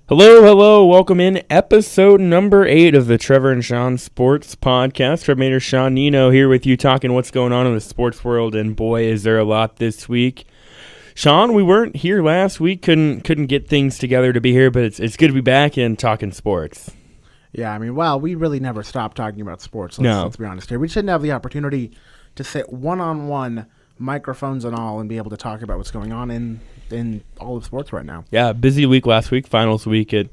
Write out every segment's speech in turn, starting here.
Hello, hello, welcome in episode number 8 of the Trevor and Sean Sports Podcast. Trevor Sean Nino here with you talking what's going on in the sports world, and boy, is there a lot this week. Sean, we weren't here last week, couldn't get things together to be here, but it's good to be back and talking sports. Yeah, I mean, we really never stop talking about sports, let's be honest here. We shouldn't have the opportunity to sit one-on-one, microphones and all, and be able to talk about what's going on in all of sports right now. Yeah, busy week last week, finals week at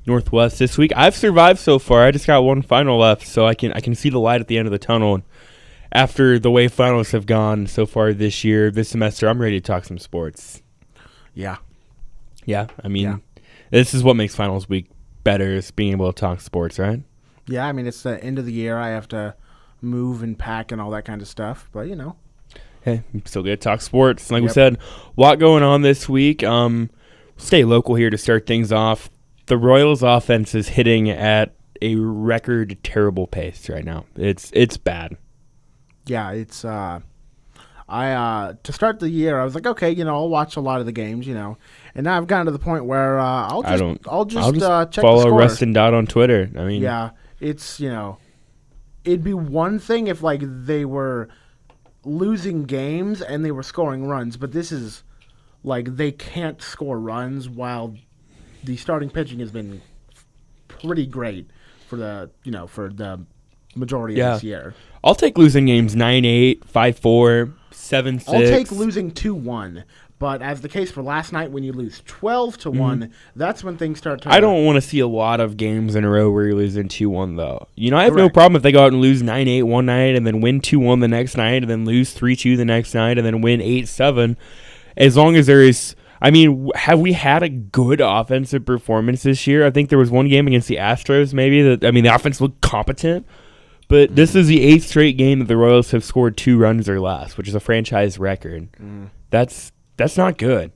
Northwest this week. I've survived so far. I just got one final left, so I can see the light at the end of the tunnel. And after the way finals have gone so far this semester, I'm ready to talk some sports. Yeah. Yeah, I mean, This is what makes finals week better, is being able to talk sports, right? Yeah, I mean, it's the end of the year. I have to move and pack and all that kind of stuff, but, you know. Hey, still good to talk sports. Like we said, a lot going on this week. Stay local here to start things off. The Royals offense is hitting at a record terrible pace right now. It's bad. Yeah, it's to start the year, I was like, okay, I'll watch a lot of the games, and now I've gotten to the point where I'll just check follow the score. Rest and Dot on Twitter. I mean, yeah, it's it'd be one thing if they were losing games and they were scoring runs, but this is they can't score runs while the starting pitching has been pretty great for the majority of this year. I'll take losing games 9-8, 5-4, 7-6. I'll take losing 2-1. But as the case for last night, when you lose 12-1, that's when things start to... I don't want to see a lot of games in a row where you're losing 2-1, though. I have no problem if they go out and lose 9-8 one night and then win 2-1 the next night and then lose 3-2 the next night and then win 8-7. As long as there is... I mean, have we had a good offensive performance this year? I think there was one game against the Astros, maybe. The offense looked competent. But this is the 8th straight game that the Royals have scored 2 runs or less, which is a franchise record. That's not good.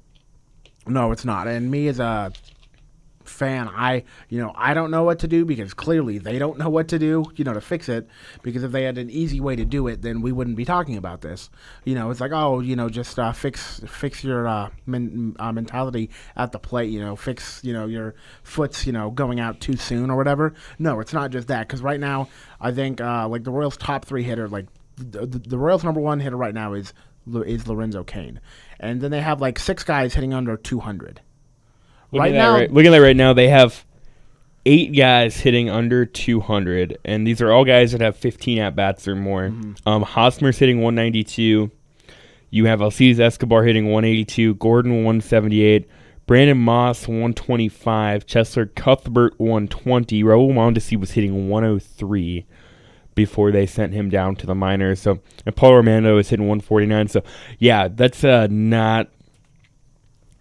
No, it's not. And me as a fan, I don't know what to do, because clearly they don't know what to do, to fix it. Because if they had an easy way to do it, then we wouldn't be talking about this. It's like, just fix your mentality at the plate. Fix your foot's going out too soon or whatever. No, it's not just that. Because right now, I think the Royals' top 3 hitter, the Royals' number 1 hitter right now is Lorenzo Cain. And then they have 6 guys hitting under 200. Looking at that right now, they have 8 guys hitting under 200, and these are all guys that have 15 at-bats or more. Hosmer's hitting 192. You have Alcides Escobar hitting 182, Gordon 178, Brandon Moss 125, Chesler Cuthbert 120. Raul Mondesi was hitting 103 before they sent him down to the minors. So, and Paul Romando is hitting 149. So, yeah, that's not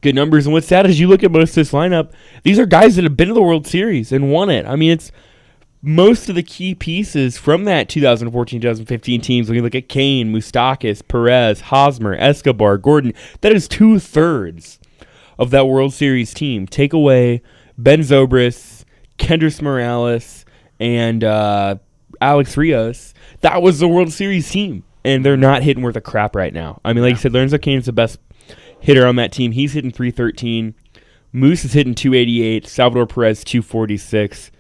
good numbers. And what's sad is you look at most of this lineup, these are guys that have been to the World Series and won it. I mean, it's most of the key pieces from that 2014-2015 teams. When you look at Kane, Moustakas, Perez, Hosmer, Escobar, Gordon, that is 2/3 of that World Series team. Take away Ben Zobrist, Kendrys Morales, and Alex Rios. That was the World Series team, and they're not hitting worth a crap right now. I mean, like you said, Lorenzo Cain's the best hitter on that team. He's hitting 313. Moose is hitting 288. Salvador Perez 246.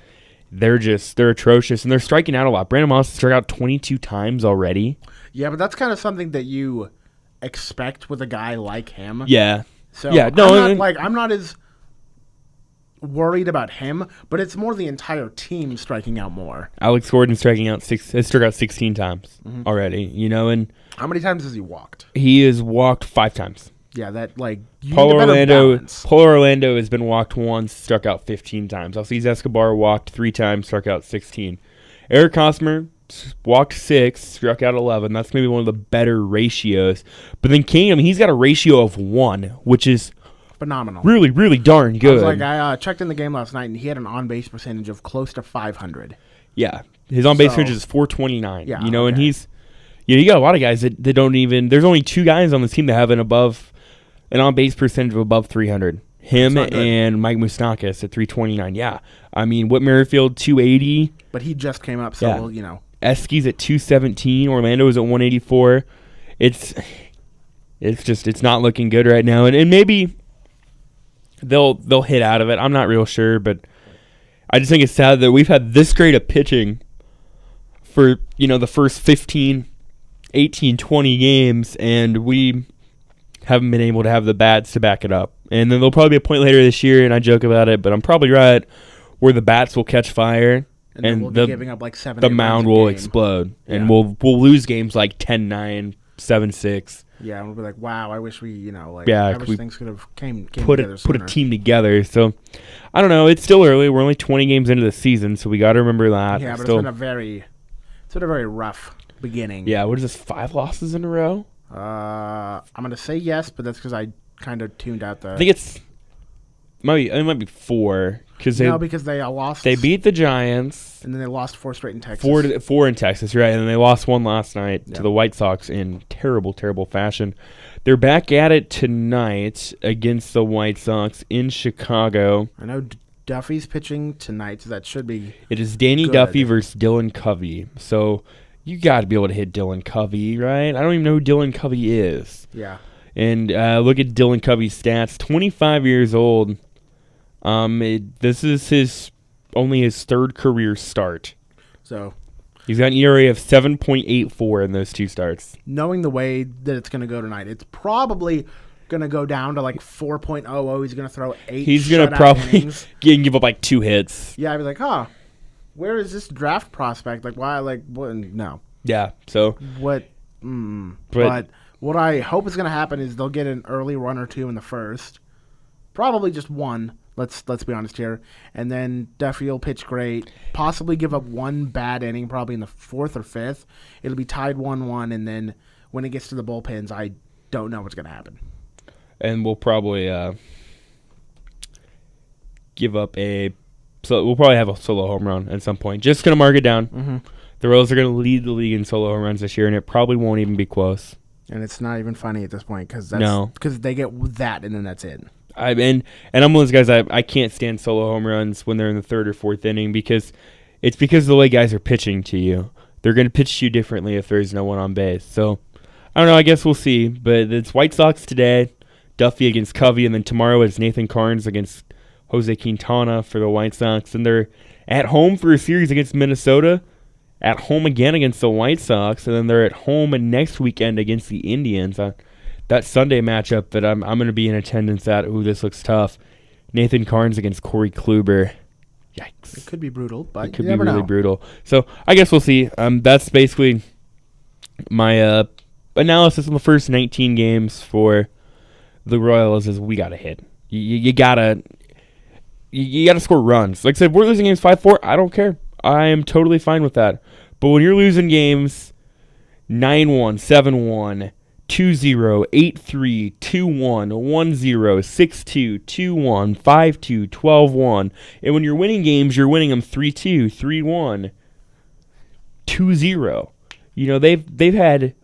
They're atrocious, and they're striking out a lot. Brandon Moss struck out 22 times already. Yeah, but that's kind of something that you expect with a guy like him. Yeah. So yeah, no, I'm not as worried about him, but it's more the entire team striking out more. Alex Gordon has struck out 16 times already, and how many times has he walked? He has walked 5 times. Yeah, Paul Orlando has been walked once, struck out 15 times. Alcides Escobar walked 3 times, struck out 16. Eric Hosmer walked 6, struck out 11. That's maybe one of the better ratios. But then King, he's got a ratio of 1, which is phenomenal. Really, really darn good. I checked in the game last night, and he had an on-base percentage of close to 500. Yeah. His on-base percentage is 429. Yeah, and he's... you got a lot of guys that don't even... There's only 2 guys on this team that have an on-base percentage of above 300. Him and Mike Moustakas at 329. Yeah. I mean, Whit Merrifield, 280. But he just came up, so, Esky's at 217. Orlando is at 184. It's not looking good right now. And maybe they'll hit out of it. I'm not real sure, but I just think it's sad that we've had this great of pitching for, the first 15, 18, 20 games, and we haven't been able to have the bats to back it up. And then there'll probably be a point later this year, and I joke about it, but I'm probably right, where the bats will catch fire and we'll be giving up like 7 the mound will explode, and we'll lose games like 10-9, 7-6. Yeah, and we'll be like, wow, I wish we, I wish things could have came put together a sooner. team together. So I don't know. It's still early. We're only 20 games into the season, so we got to remember that. Yeah, but it's been a very rough beginning. Yeah, what is this? 5 losses in a row? I'm gonna say yes, but that's because I kind of tuned out the. I think it might be 4 because they lost. They beat the Giants, and then they lost 4 straight in Texas. 4 in Texas, right? And then they lost 1 last night to the White Sox in terrible, terrible fashion. They're back at it tonight against the White Sox in Chicago. I know Duffy's pitching tonight, so that should be. It is Danny good. Duffy versus Dylan Covey. So you got to be able to hit Dylan Covey, right? I don't even know who Dylan Covey is. Yeah. And look at Dylan Covey's stats. 25 years old. This is only his 3rd career start. So he's got an ERA of 7.84 in those 2 starts. Knowing the way that it's going to go tonight, it's probably going to go down to like 4.00. He's going to throw 8. He's going to probably give up like 2 hits. Yeah, I'd be like, where is this draft prospect? Like, why? Like, what? No. Yeah. So what? But what I hope is going to happen is they'll get an early run or 2 in the first, probably just 1. Let's be honest here, and then Duffy will pitch great. Possibly give up 1 bad inning, probably in the 4th or 5th. It'll be tied 1-1, and then when it gets to the bullpens, I don't know what's going to happen. And we'll probably give up we'll probably have a solo home run at some point. Just going to mark it down. Mm-hmm. The Royals are going to lead the league in solo home runs this year, and it probably won't even be close. And it's not even funny at this point because they get that, and then that's it. And I'm one of those guys, I can't stand solo home runs when they're in the 3rd or 4th inning because of the way guys are pitching to you. They're going to pitch to you differently if there's no one on base. So, I don't know. I guess we'll see. But it's White Sox today, Duffy against Covey, and then tomorrow it's Nathan Carnes against Jose Quintana for the White Sox. And they're at home for a series against Minnesota, at home again against the White Sox, and then they're at home next weekend against the Indians. That Sunday matchup that I'm going to be in attendance at. Ooh, this looks tough. Nathan Carnes against Corey Kluber. Yikes. It could be brutal, but it could be really brutal. So I guess we'll see. That's basically my analysis on the first 19 games for the Royals. Is we got to hit. You gotta score runs. Like I said, we're losing games 5-4. I don't care. I am totally fine with that. But when you're losing games 9-1, 7-1. 2-0, 8-3, 2-1, 1-0, 6-2, 2-1, 5-2, 12-1. And when you're winning games, you're winning them 3-2, 3-1, 2-0. They've had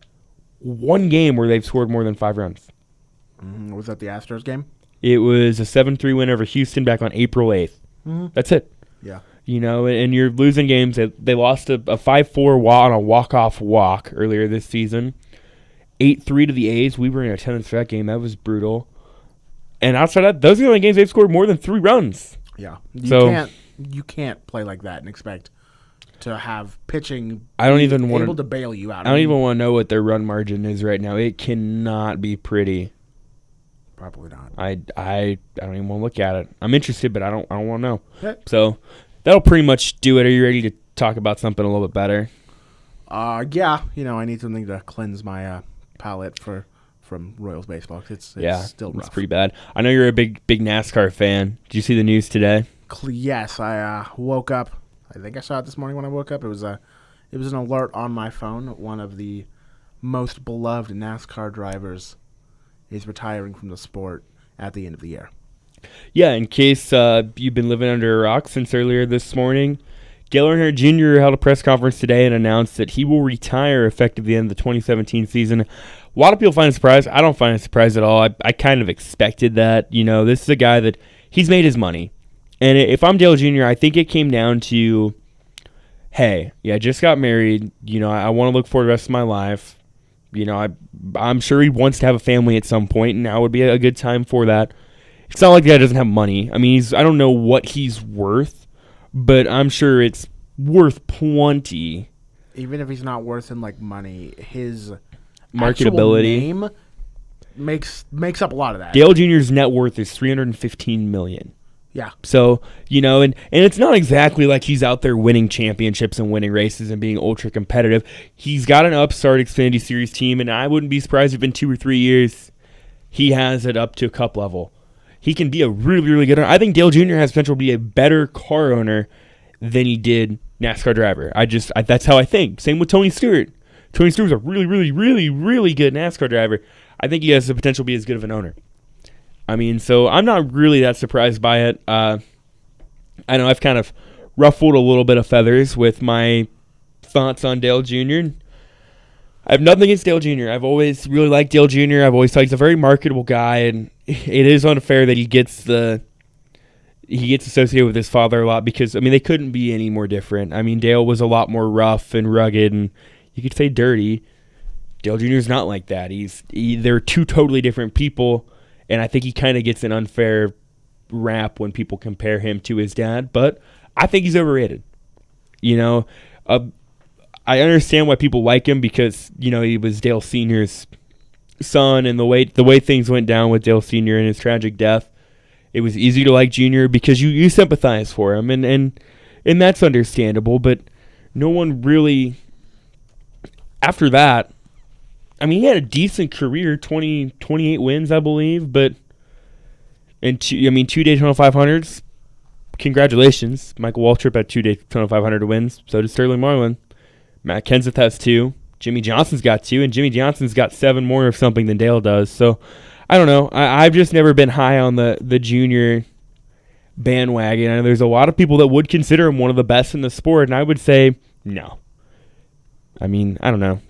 1 game where they've scored more than 5 runs. Was that the Astros game? It was a 7-3 win over Houston back on April 8th. Mm-hmm. That's it. Yeah. And you're losing games. They lost a 5-4 on a walk-off walk earlier this season. 8-3 to the A's. We were in attendance for that game. That was brutal. And outside of that, those are the only games they've scored more than 3 runs. Yeah. You can't play like that and expect to have pitching able to bail you out. I don't even want to know what their run margin is right now. It cannot be pretty. Probably not. I don't even want to look at it. I'm interested, but I don't want to know. Okay. So that'll pretty much do it. Are you ready to talk about something a little bit better? Yeah. I need something to cleanse my palate from Royals baseball. It's still rough. It's pretty bad. I know you're a big NASCAR fan. Did you see the news today? Yes, I woke up. I think I saw it this morning when I woke up. It was an alert on my phone. One of the most beloved NASCAR drivers is retiring from the sport at the end of the year. Yeah, in case you've been living under a rock since earlier this morning, Dale Earnhardt Jr. held a press conference today and announced that he will retire effective the end of the 2017 season. A lot of people find it a surprise. I don't find it a surprise at all. I kind of expected that. This is a guy that he's made his money. And if I'm Dale Jr., I think it came down to, hey, I just got married. I want to look forward to the rest of my life. I'm sure he wants to have a family at some point, and now would be a good time for that. It's not like the guy doesn't have money. I mean, I don't know what he's worth, but I'm sure it's worth plenty. Even if he's not worth in like money, his marketability name makes up a lot of that. Dale Jr.'s net worth is $315 million. Yeah. So, and it's not exactly like he's out there winning championships and winning races and being ultra competitive. He's got an upstart Xfinity Series team, and I wouldn't be surprised if in 2 or 3 years he has it up to a cup level. He can be a really, really good owner. I think Dale Jr. has potential to be a better car owner than he did NASCAR driver. That's how I think. Same with Tony Stewart. Tony Stewart's a really, really, really, really good NASCAR driver. I think he has the potential to be as good of an owner. I mean, so I'm not really that surprised by it. I know I've kind of ruffled a little bit of feathers with my thoughts on Dale Jr. I have nothing against Dale Jr. I've always really liked Dale Jr. I've always thought he's a very marketable guy, and it is unfair that he gets associated with his father a lot because, I mean, they couldn't be any more different. I mean, Dale was a lot more rough and rugged, and you could say dirty. Dale Jr. is not like that. They're two totally different people, and I think he kind of gets an unfair rap when people compare him to his dad, but I think he's overrated. I understand why people like him because, he was Dale Sr.'s son, and the way things went down with Dale Sr. and his tragic death, it was easy to like Jr. because you sympathize for him, and that's understandable, but no one really, after that, I mean, he had a decent career, 28 wins, I believe, but, and 2 Daytona 500s, congratulations. Michael Waltrip had 2 Daytona 500 wins, so did Sterling Marlin. Matt Kenseth has 2. Jimmy Johnson's got 2, and Jimmy Johnson's got 7 more of something than Dale does. So, I don't know. I've just never been high on the junior bandwagon. And there's a lot of people that would consider him one of the best in the sport, and I would say no. I mean, I don't know.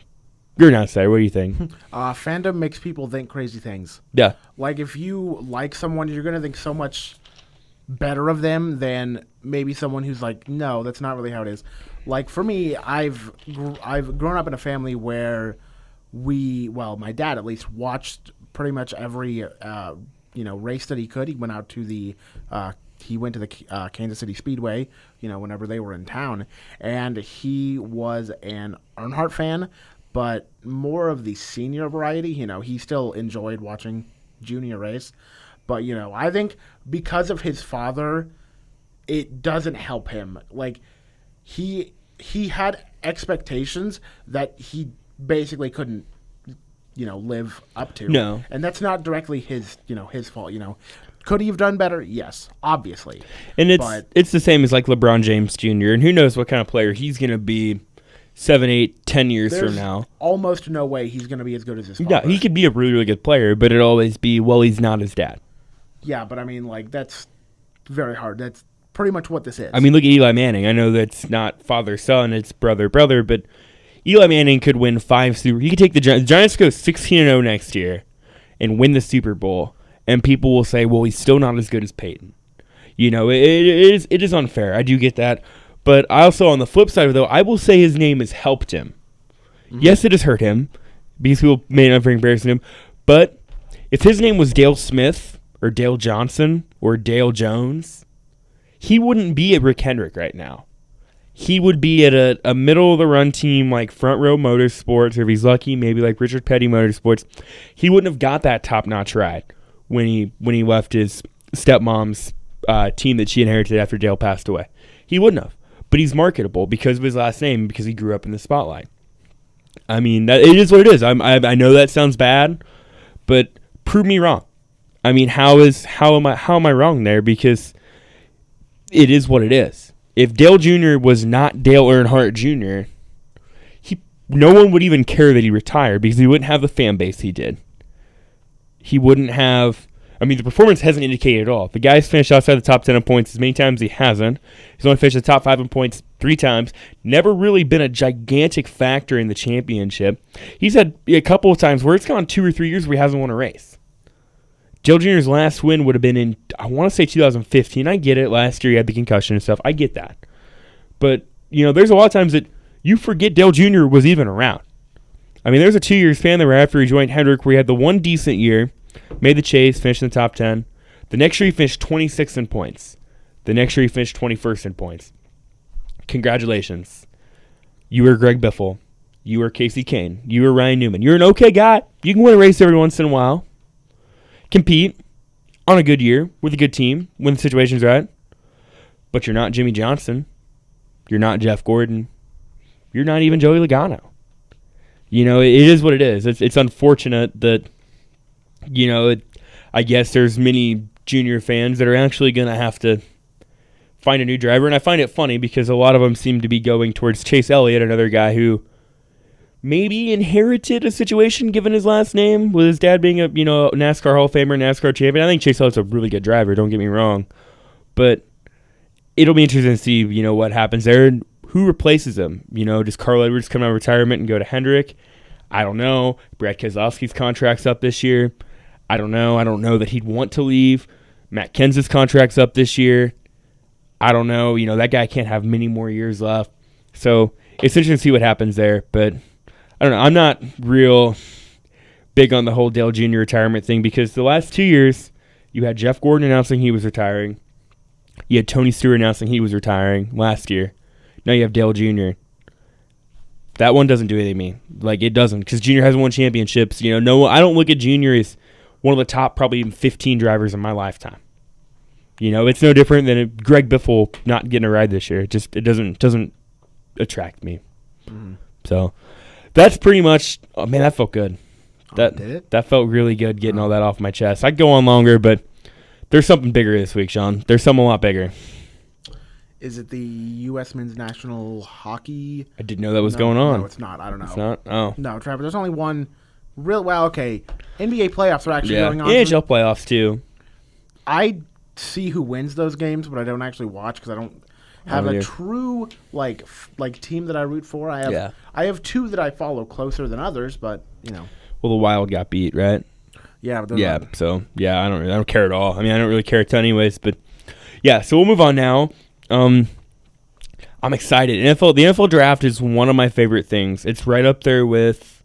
You're an outsider. What do you think? Fandom makes people think crazy things. Yeah. Like, if you like someone, you're going to think so much better of them than maybe someone who's like, no, that's not really how it is. Like, for me, I've grown up in a family where my dad at least watched pretty much every race that he could. He went out to the Kansas City Speedway, whenever they were in town, and he was an Earnhardt fan, but more of the senior variety. He still enjoyed watching junior race, but I think because of his father, it doesn't help him. Like, he had expectations that he basically couldn't live up to. No. And that's not directly his fault. Could he have done better? Yes, obviously. And it's the same as like LeBron James Jr. And who knows what kind of player he's going to be 7, 8, 10 years from now. Almost no way he's going to be as good as his father. Yeah, he could be a really, really good player, but it'll always be, well, he's not his dad. Yeah, but I mean, like, that's very hard. That's pretty much what this is. I mean, look at Eli Manning. I know that's not father-son, it's brother-brother, but Eli Manning could win 5 Super. He could take the Giants go 16-0 next year and win the Super Bowl, and people will say, well, he's still not as good as Peyton. It is unfair. I do get that. But I also, on the flip side of it, though, I will say his name has helped him. Mm-hmm. Yes, it has hurt him because people may not bring comparison to him. But if his name was Dale Smith or Dale Johnson or Dale Jones, he wouldn't be at Rick Hendrick right now. He would be at a middle-of-the-run team like Front Row Motorsports, or if he's lucky, maybe like Richard Petty Motorsports. He wouldn't have got that top-notch ride when he left his stepmom's team that she inherited after Dale passed away. He wouldn't have. But he's marketable because of his last name, because he grew up in the spotlight. I mean, it is what it is. I know that sounds bad, but prove me wrong. I mean, how am I wrong there? Because it is what it is. If Dale Jr. was not Dale Earnhardt Jr., no one would even care that he retired because he wouldn't have the fan base he did. He wouldn't have... I mean, the performance hasn't indicated at all. The guy's finished outside the top 10 in points as many times as he hasn't. He's only finished the top 5 in points 3 times. Never really been a gigantic factor in the championship. He's had a couple of times where it's gone 2 or 3 years where he hasn't won a race. Dale Jr.'s last win would have been in, I want to say 2015. I get it. Last year he had the concussion and stuff. I get that. But, there's a lot of times that you forget Dale Jr. was even around. I mean, there's a 2-year span there after he joined Hendrick where he had the one decent year, made the chase, finished in the top 10. The next year he finished 26th in points. The next year he finished 21st in points. Congratulations. You were Greg Biffle. You were Casey Kane. You were Ryan Newman. You're an okay guy. You can win a race every once in a while. Compete on a good year with a good team when the situation's right. But you're not Jimmy Johnson. You're not Jeff Gordon. You're not even Joey Logano. You know, it is what it is. It's unfortunate that, you know, I guess there's many junior fans that are actually going to have to find a new driver. And I find it funny because a lot of them seem to be going towards Chase Elliott, another guy who maybe inherited a situation given his last name, with his dad being a NASCAR Hall of Famer, NASCAR champion. I think Chase Elliott's a really good driver, don't get me wrong. But it'll be interesting to see, what happens there and who replaces him. Does Carl Edwards come out of retirement and go to Hendrick? I don't know. Brad Keselowski's contract's up this year. I don't know. I don't know that he'd want to leave. Matt Kenseth's contract's up this year. I don't know. That guy can't have many more years left. So it's interesting to see what happens there. But I don't know. I'm not real big on the whole Dale Jr. retirement thing because the last 2 years, you had Jeff Gordon announcing he was retiring. You had Tony Stewart announcing he was retiring last year. Now you have Dale Jr. That one doesn't do anything to me. Like, it doesn't, because Jr. hasn't won championships. No, I don't look at Jr. as one of the top probably even 15 drivers in my lifetime. It's no different than Greg Biffle not getting a ride this year. It doesn't attract me. Mm-hmm. So that's pretty much. Oh man, that felt good. Did it? That felt really good getting all that off my chest. I'd go on longer, but there's something bigger this week, Sean. There's something a lot bigger. Is it the U.S. Men's National Hockey? I didn't know that was going on. No, it's not. I don't know. It's not? Oh. No, Trevor, there's only one okay. NBA playoffs are actually going on. NHL playoffs, too. I see who wins those games, but I don't actually watch because I don't have a true like team that I root for. I have two that I follow closer than others, but Well, the Wild got beat, right? Yeah. So I don't care at all. I mean, I don't really care a ton, anyways. But yeah, so we'll move on now. I'm excited. The NFL draft is one of my favorite things. It's right up there with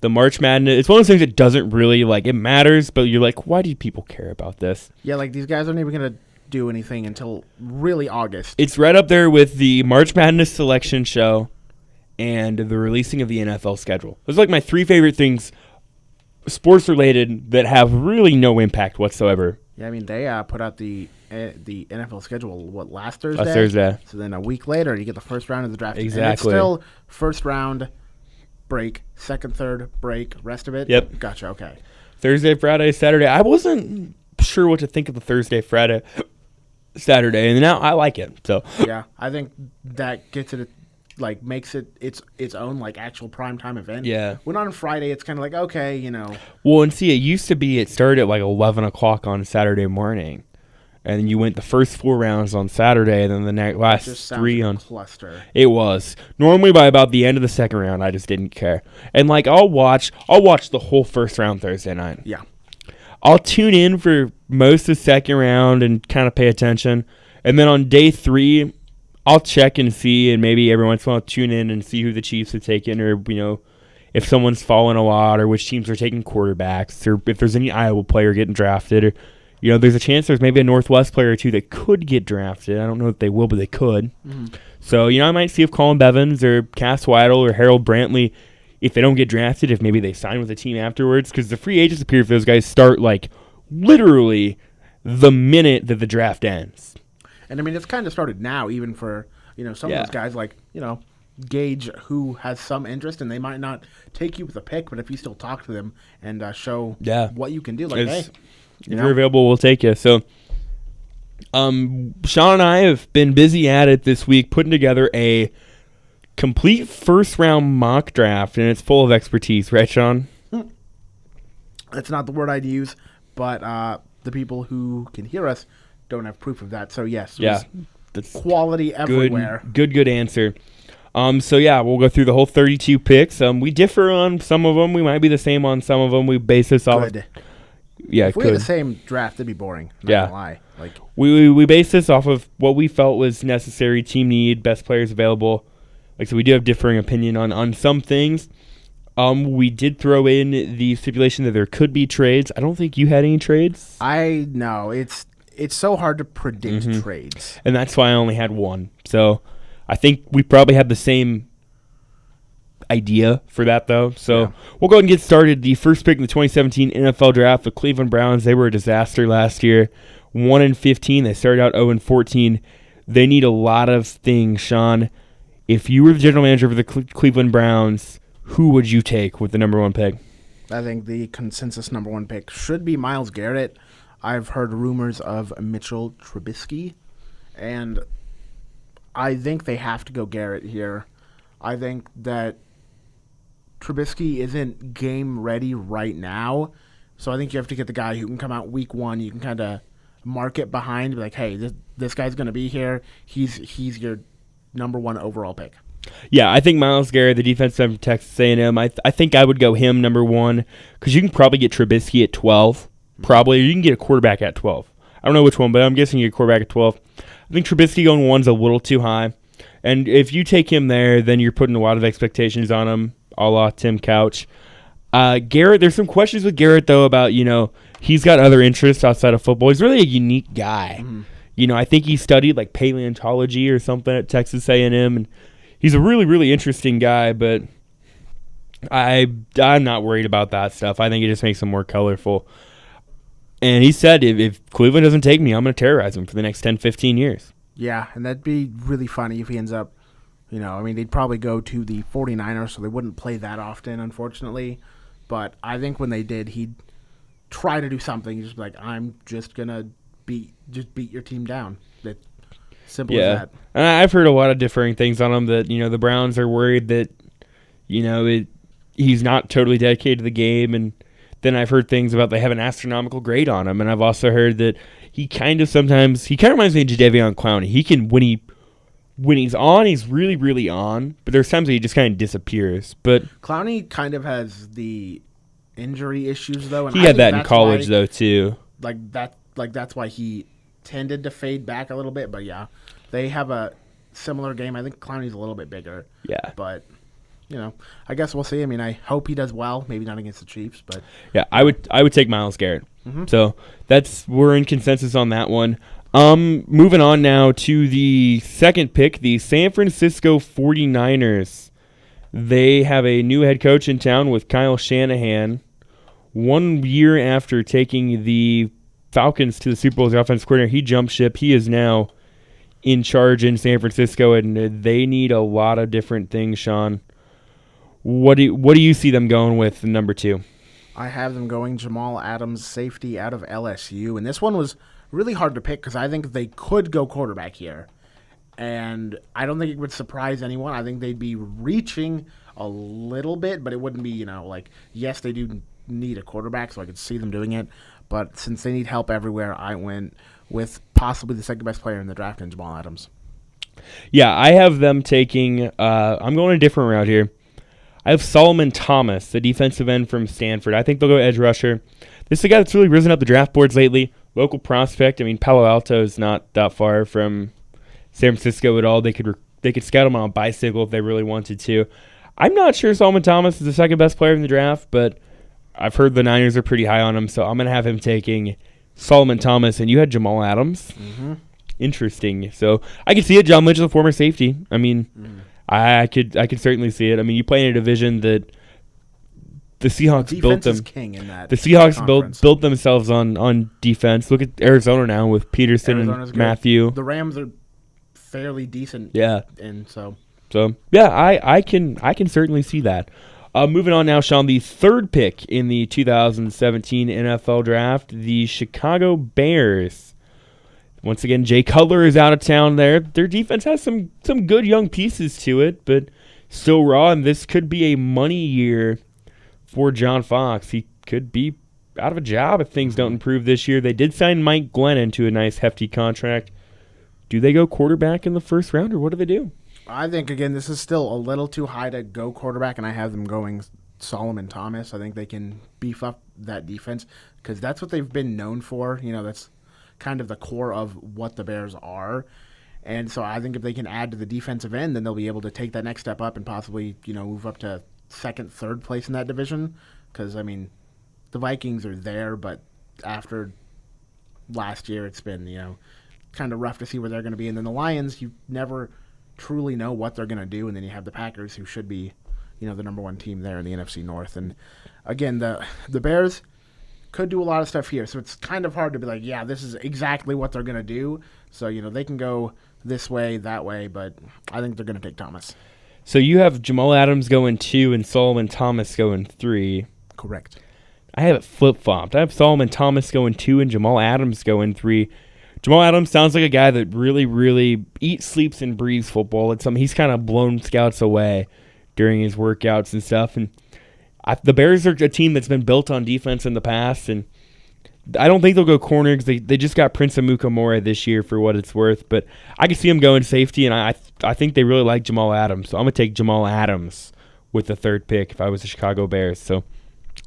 the March Madness. It's one of those things that doesn't really it matters, but you're like, why do people care about this? Yeah, these guys aren't even gonna do anything until really August. It's right up there with the March Madness selection show and the releasing of the NFL schedule. Those are my three favorite things, sports related, that have really no impact whatsoever. Yeah, I mean they put out the NFL schedule last Thursday. Last Thursday. So then a week later you get the first round of the draft. Exactly. And it's still first round break, second, third break, rest of it. Yep. Gotcha. Okay. Thursday, Friday, Saturday. I wasn't sure what to think of the Thursday, Friday, Saturday, and now I like it. So yeah, I think that gets it. Makes it its own actual primetime event. Yeah. When on Friday, it's kind of okay, Well, and see, it used to be it started at 11 o'clock on Saturday morning, and you went the first 4 rounds on Saturday, and then the last 3 on cluster. It was normally by about the end of the second round, I just didn't care, and I'll watch the whole first round Thursday night. Yeah. I'll tune in for most of the second round and kind of pay attention, and then on day 3. I'll check and see, and maybe every once in a while tune in and see who the Chiefs have taken, or if someone's fallen a lot, or which teams are taking quarterbacks, or if there's any Iowa player getting drafted, or there's a chance there's maybe a Northwest player or two that could get drafted. I don't know if they will, but they could. Mm-hmm. So I might see if Colin Bevins or Cass Weidel or Harold Brantley, if they don't get drafted, if maybe they sign with a team afterwards, because the free agency period for those guys start literally the minute that the draft ends. And I mean, it's kind of started now, even for some of those guys, gauge who has some interest, and they might not take you with a pick, but if you still talk to them and show what you can do, hey, if you're available, we'll take you. So, Sean and I have been busy at it this week, putting together a complete first round mock draft, and it's full of expertise, right, Sean? That's not the word I'd use, but the people who can hear us don't have proof of that. So yes, that's quality everywhere. Good answer. So yeah, we'll go through the whole 32 picks. We differ on some of them. We might be the same on some of them. We base this off. Yeah, if we had the same draft, it'd be boring. Not gonna lie. We base this off of what we felt was necessary, team need, best players available. So we do have differing opinion on some things. We did throw in the stipulation that there could be trades. I don't think you had any trades. I know it's so hard to predict trades, and that's why I only had one. So I think we probably have the same idea for that, though. So we'll go ahead and get started. The first pick in the 2017 NFL Draft, the Cleveland Browns. They were a disaster last year. 1-15. They started out 0-14. They need a lot of things, Sean. If you were the general manager for the Cleveland Browns, who would you take with the number one pick? I think the consensus number one pick should be Myles Garrett. I've heard rumors of Mitchell Trubisky, and I think they have to go Garrett here. I think that Trubisky isn't game ready right now, so I think you have to get the guy who can come out week one. You can kind of mark it behind, be like, hey, this guy's going to be here. He's your number one overall pick. Yeah, I think Myles Garrett, the defensive end from Texas A&M, I think I would go him number one because you can probably get Trubisky at 12. Probably. Or you can get a quarterback at 12. I don't know which one, but I'm guessing you get a quarterback at 12. I think Trubisky going one's a little too high. And if you take him there, then you're putting a lot of expectations on him, a la Tim Couch. Garrett, there's some questions with Garrett, though, about, he's got other interests outside of football. He's really a unique guy. I think he studied, like, paleontology or something at Texas A&M, and he's a really, really interesting guy, but I'm not worried about that stuff. I think it just makes him more colorful. And he said, if Cleveland doesn't take me, I'm going to terrorize him for the next 10, 15 years. Yeah, and that'd be really funny if he ends up, they'd probably go to the 49ers, so they wouldn't play that often, unfortunately. But I think when they did, he'd try to do something. He's just like, I'm just going to beat your team down. That's simple as that. And I've heard a lot of differing things on him that, the Browns are worried that, he's not totally dedicated to the game, and then I've heard things about they have an astronomical grade on him, and I've also heard that he kind of reminds me of Jadeveon Clowney. He can, when he's on, he's really, really on, but there's times that he just kind of disappears. But Clowney kind of has the injury issues, though. And he had that in college, though, too. That's why he tended to fade back a little bit. But yeah, they have a similar game. I think Clowney's a little bit bigger. Yeah, but I guess we'll see. I mean, I hope he does well. Maybe not against the Chiefs, but yeah, I would take Myles Garrett. So we're in consensus on that one. Moving on now to the second pick, the San Francisco 49ers. They have a new head coach in town with Kyle Shanahan. 1 year after taking the Falcons to the Super Bowl as offensive coordinator, he jumped ship. He is now in charge in San Francisco, and they need a lot of different things, Sean. What do you see them going with number two? I have them going Jamal Adams, safety out of LSU, and this one was really hard to pick because I think they could go quarterback here, and I don't think it would surprise anyone. I think they'd be reaching a little bit, but it wouldn't be, yes, they do need a quarterback, so I could see them doing it, but since they need help everywhere, I went with possibly the second best player in the draft in Jamal Adams. Yeah, I have them taking, I'm going a different route here. I have Solomon Thomas, the defensive end from Stanford. I think they'll go edge rusher. This is a guy that's really risen up the draft boards lately. Local prospect. I mean, Palo Alto is not that far from San Francisco at all. They could scout him on a bicycle if they really wanted to. I'm not sure Solomon Thomas is the second best player in the draft, but I've heard the Niners are pretty high on him, so I'm going to have him taking Solomon Thomas. And you had Jamal Adams. Interesting. So I can see it. John Lynch is a former safety. I mean, I could certainly see it. I mean, you play in a division that the Seahawks built them. King in that the Seahawks built themselves on defense. Look at Arizona now with Peterson and Matthew. The Rams are fairly decent. Yeah, and so yeah, I can certainly see that. Moving on now, Sean, the third pick in the 2017 NFL Draft, the Chicago Bears. Once again, Jay Cutler is out of town there. Their defense has some good young pieces to it, but still raw, and this could be a money year for John Fox. He could be out of a job if things don't improve this year. They did sign Mike Glennon to a nice, hefty contract. Do they go quarterback in the first round, or what do they do? I think, again, this is still a little too high to go quarterback, and I have them going Solomon Thomas. I think they can beef up that defense because that's what they've been known for. That's kind of the core of what the Bears are. And so I think if they can add to the defensive end, then they'll be able to take that next step up and possibly, move up to second, third place in that division. Because, I mean, the Vikings are there, but after last year, it's been, kind of rough to see where they're going to be. And then the Lions, you never truly know what they're going to do. And then you have the Packers, who should be, the number one team there in the NFC North. And, again, the Bears could do a lot of stuff here. So it's kind of hard to be like, yeah, this is exactly what they're going to do. So, they can go this way, that way, but I think they're going to take Thomas. So you have Jamal Adams going 2 and Solomon Thomas going 3. Correct. I have it flip-flopped. I have Solomon Thomas going 2 and Jamal Adams going 3. Jamal Adams sounds like a guy that really, really eats, sleeps, and breathes football. It's something he's kind of blown scouts away during his workouts and stuff. And the Bears are a team that's been built on defense in the past, and I don't think they'll go corner because they just got Prince Amukamara this year for what it's worth. But I can see him going safety, and I think they really like Jamal Adams. So I'm going to take Jamal Adams with the third pick if I was the Chicago Bears. So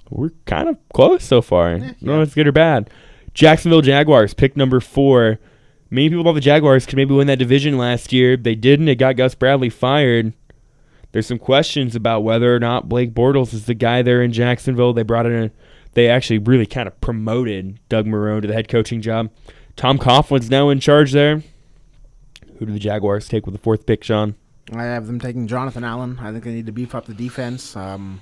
we're kind of close so far. Yeah. No, it's good or bad. Jacksonville Jaguars, pick number 4. Many people thought the Jaguars could maybe win that division last year. They didn't. It got Gus Bradley fired. There's some questions about whether or not Blake Bortles is the guy there in Jacksonville. They actually really kind of promoted Doug Marrone to the head coaching job. Tom Coughlin's now in charge there. Who do the Jaguars take with the 4th pick, Sean? I have them taking Jonathan Allen. I think they need to beef up the defense. Kind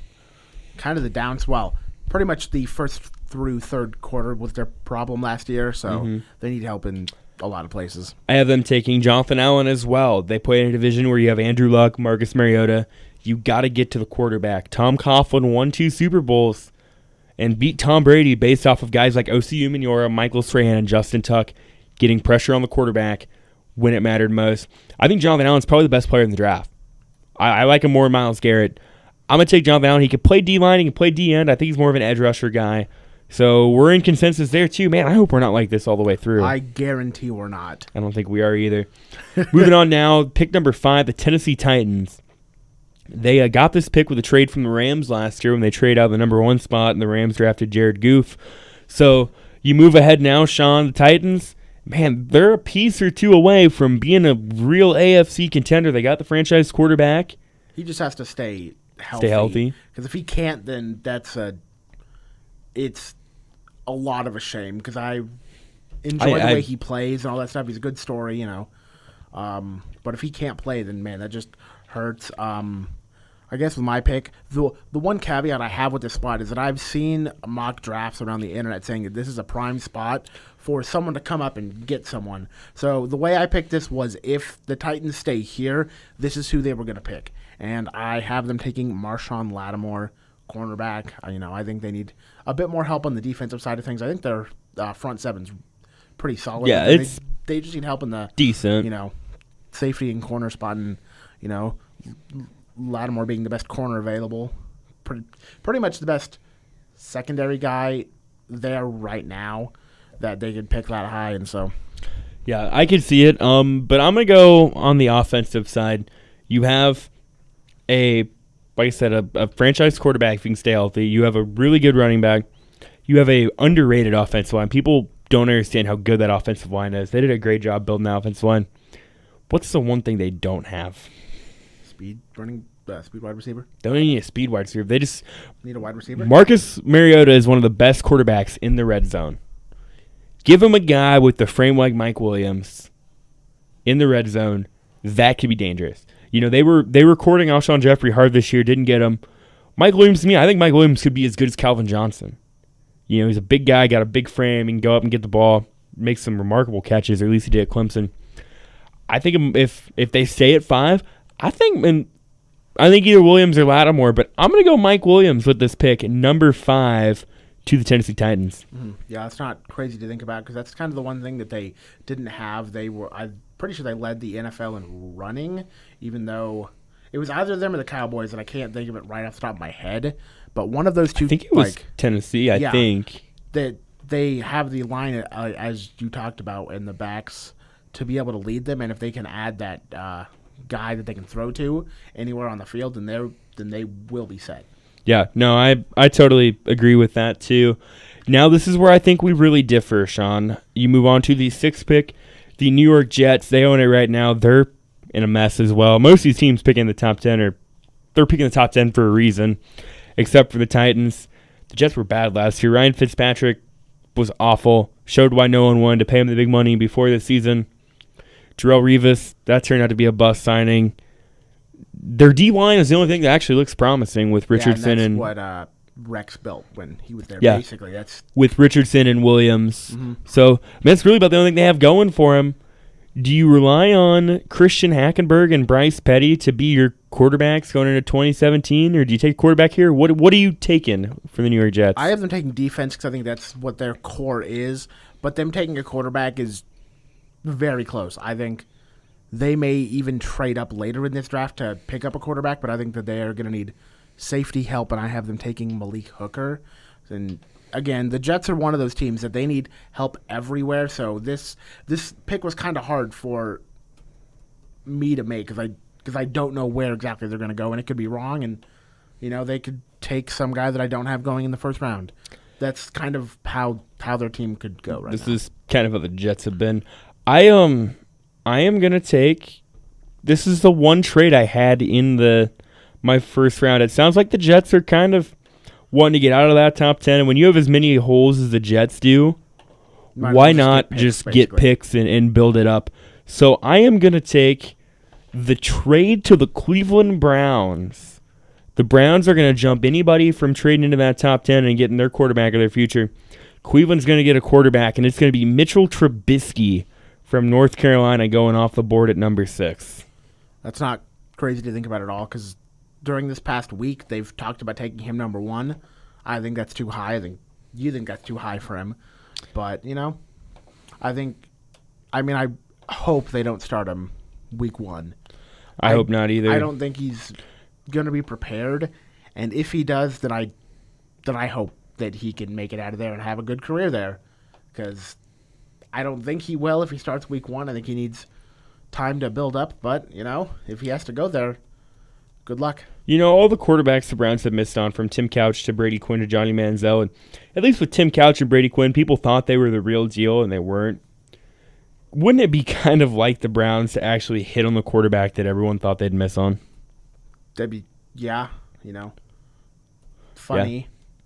of the downs. Well, pretty much the first through third quarter was their problem last year, so they need help in a lot of places. I have them taking Jonathan Allen as well. They play in a division where you have Andrew Luck, Marcus Mariota. You got to get to the quarterback. Tom Coughlin won 2 Super Bowls and beat Tom Brady based off of guys like Osi Umenyiora, Michael Strahan, and Justin Tuck getting pressure on the quarterback when it mattered most. I think Jonathan Allen's probably the best player in the draft. I like him more than Myles Garrett. I'm going to take Jonathan Allen. He can play D-line. He can play D-end. I think he's more of an edge rusher guy. So we're in consensus there, too. Man, I hope we're not like this all the way through. I guarantee we're not. I don't think we are either. Moving on now, pick number 5, the Tennessee Titans. They got this pick with a trade from the Rams last year when they traded out the number 1 spot, and the Rams drafted Jared Goff. So you move ahead now, Sean, the Titans. Man, they're a piece or two away from being a real AFC contender. They got the franchise quarterback. He just has to stay healthy. Because if he can't, then it's a lot of a shame. Because I enjoy the way he plays and all that stuff. He's a good story, But if he can't play, then, man, that just hurts. I guess with my pick, the one caveat I have with this spot is that I've seen mock drafts around the internet saying that this is a prime spot for someone to come up and get someone. So the way I picked this was if the Titans stay here, this is who they were going to pick. And I have them taking Marshawn Lattimore, cornerback. I think they need a bit more help on the defensive side of things. I think their front seven's pretty solid. Yeah, they just need help in the decent, safety and corner spot, and Lattimore being the best corner available, pretty much the best secondary guy there right now that they could pick that high, and so. Yeah, I could see it. But I'm gonna go on the offensive side. You have like I said, a franchise quarterback if you can stay healthy. You have a really good running back. You have a underrated offensive line. People don't understand how good that offensive line is. They did a great job building the offensive line. What's the one thing they don't have? Speed wide receiver. They don't need a speed wide receiver. They just need a wide receiver. Marcus Mariota is one of the best quarterbacks in the red zone. Give him a guy with the frame like Mike Williams in the red zone. That could be dangerous. They were courting Alshon Jeffrey hard this year, didn't get him. Mike Williams, to me, I think Mike Williams could be as good as Calvin Johnson. He's a big guy, got a big frame, he can go up and get the ball, make some remarkable catches, or at least he did at Clemson. I think if they stay at 5, I think either Williams or Lattimore, but I'm going to go Mike Williams with this pick, number 5 to the Tennessee Titans. Mm-hmm. Yeah, it's not crazy to think about because that's kind of the one thing that they didn't have. I'm pretty sure they led the NFL in running, even though it was either them or the Cowboys, and I can't think of it right off the top of my head. But one of those two, I think it was Tennessee. I think that they have the line as you talked about in the backs to be able to lead them, and if they can add that guy that they can throw to anywhere on the field, then they will be set. Yeah, no, I totally agree with that too. Now this is where I think we really differ, Sean. You move on to the 6th pick, the New York Jets. They own it right now. They're in a mess as well. Most of these teams picking the top 10 are they're picking the top 10 for a reason, except for the Titans. The Jets were bad last year. Ryan Fitzpatrick was awful. Showed why no one wanted to pay him the big money before the season. Darrelle Revis, that turned out to be a bust signing. Their D-line is the only thing that actually looks promising with Richardson and that's what Rex built when he was there. Yeah, basically, that's with Richardson and Williams. So that's really about the only thing they have going for him. Do you rely on Christian Hackenberg and Bryce Petty to be your quarterbacks going into 2017, or do you take quarterback here? What are you taking for the New York Jets? I have them taking defense because I think that's what their core is, but them taking a quarterback is very close. I think they may even trade up later in this draft to pick up a quarterback, but I think that they are going to need safety help, and I have them taking Malik Hooker. And again, the Jets are one of those teams that they need help everywhere, so this pick was kind of hard for me to make because I don't know where exactly they're going to go, and it could be wrong, and they could take some guy that I don't have going in the first round. That's kind of how their team could go right now. This is kind of how the Jets have been. I am gonna take. This is the one trade I had in my first round. It sounds like the Jets are kind of wanting to get out of that top 10, and when you have as many holes as the Jets do, why not just get picks and build it up? So I am gonna take the trade to the Cleveland Browns. The Browns are gonna jump anybody from trading into that top 10 and getting their quarterback of their future. Cleveland's gonna get a quarterback, and it's gonna be Mitchell Trubisky from North Carolina going off the board at number 6. That's not crazy to think about at all because during this past week, they've talked about taking him number 1. I think that's too high. I think you think that's too high for him. But, I hope they don't start him week 1. I hope not either. I don't think he's going to be prepared. And if he does, then I hope that he can make it out of there and have a good career there because I don't think he will if he starts week 1. I think he needs time to build up. But, if he has to go there, good luck. All the quarterbacks the Browns have missed on, from Tim Couch to Brady Quinn to Johnny Manziel, and at least with Tim Couch and Brady Quinn, people thought they were the real deal, and they weren't. Wouldn't it be kind of like the Browns to actually hit on the quarterback that everyone thought they'd miss on? That'd be, funny. Yeah.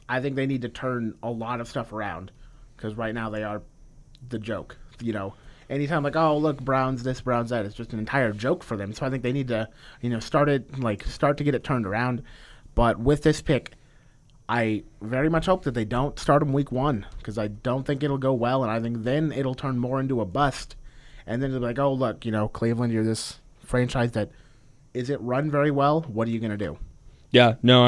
I think they need to turn a lot of stuff around because right now they are the joke, Anytime oh look, Browns this, Browns that, it's just an entire joke for them. So I think they need to, start to get it turned around. But with this pick, I very much hope that they don't start him week 1 because I don't think it'll go well, and I think then it'll turn more into a bust. And then it'll be oh look, Cleveland, you're this franchise that isn't run very well. What are you gonna do? Yeah, no,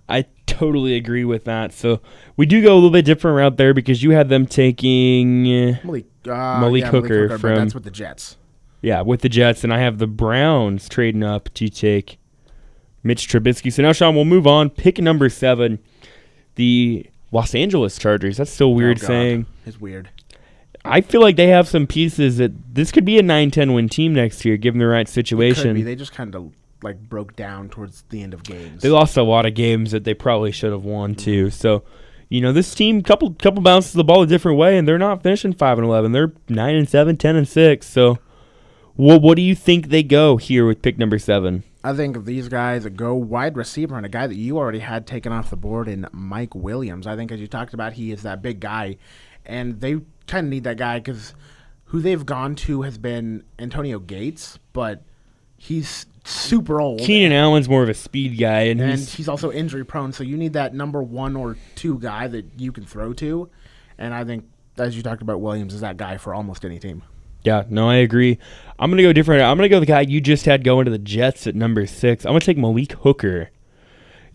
I totally agree with that. So we do go a little bit different route there because you had them taking Malik Hooker from. That's with the Jets. Yeah, with the Jets, and I have the Browns trading up to take Mitch Trubisky. So now, Sean, we'll move on. Pick number 7, the Los Angeles Chargers. That's still weird saying. It's weird. I feel like they have some pieces that this could be a 9-10 win team next year, given the right situation. It could be. They just kind of broke down towards the end of games. They lost a lot of games that they probably should have won too. So, this team couple bounces the ball a different way, and they're not finishing 5-11. They're 9-7, 10-6. So, what do you think they go here with pick number 7? I think these guys go wide receiver and a guy that you already had taken off the board in Mike Williams. I think, as you talked about, he is that big guy, and they kind of need that guy because who they've gone to has been Antonio Gates, but he's super old. Keenan Allen's more of a speed guy, and he's also injury prone. So you need that number 1 or 2 guy that you can throw to, and I think, as you talked about, Williams is that guy for almost any team. Yeah, no, I agree. I'm gonna go different. I'm gonna go the guy you just had going to the Jets at number 6. I'm gonna take Malik Hooker.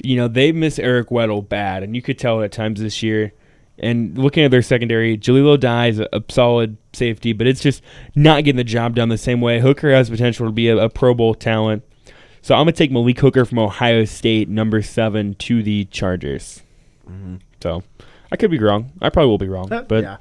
They miss Eric Weddle bad, and you could tell at times this year. And looking at their secondary, Jaleel Dye is a solid safety, but it's just not getting the job done the same way. Hooker has potential to be a Pro Bowl talent. So I'm going to take Malik Hooker from Ohio State, number 7, to the Chargers. Mm-hmm. So I could be wrong. I probably will be wrong. But yeah.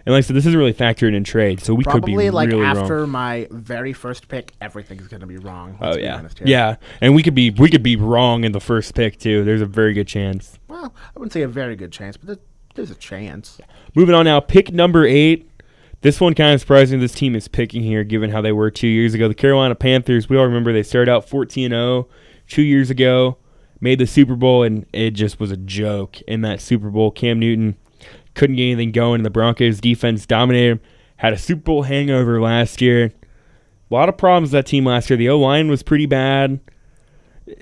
And like I said, this isn't really factored in trade, so we could be really wrong. Probably after my very first pick, everything's going to be wrong. Oh, yeah. Yeah, and we could be wrong in the first pick, too. There's a very good chance. Well, I wouldn't say a very good chance, but there's a chance. Moving on now, pick number 8. This one kind of surprising this team is picking here, given how they were 2 years ago. The Carolina Panthers, we all remember they started out 14-0, 2 years ago, made the Super Bowl, and it just was a joke in that Super Bowl. Cam Newton couldn't get anything going. The Broncos defense dominated him. Had a Super Bowl hangover last year. A lot of problems with that team last year. The O-line was pretty bad.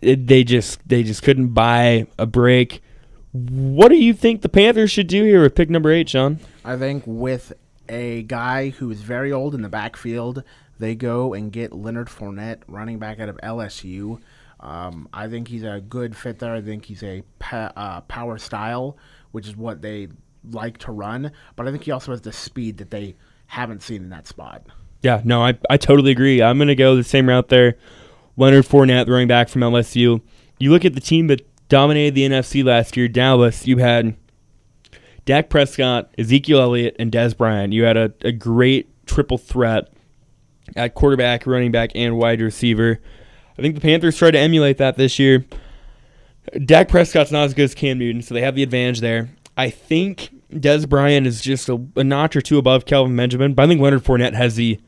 They just couldn't buy a break. What do you think the Panthers should do here with pick number 8, Sean? I think with a guy who is very old in the backfield, they go and get Leonard Fournette, running back out of LSU. I think he's a good fit there. I think he's a power style, which is what they like to run. But I think he also has the speed that they haven't seen in that spot. Yeah, no, I totally agree. I'm going to go the same route there. Leonard Fournette, running back from LSU. You look at the team that dominated the NFC last year, Dallas. You had Dak Prescott, Ezekiel Elliott, and Dez Bryant. You had a great triple threat at quarterback, running back, and wide receiver. I think the Panthers tried to emulate that this year. Dak Prescott's not as good as Cam Newton, so they have the advantage there. I think Dez Bryant is just a notch or two above Kelvin Benjamin, but I think Leonard Fournette has the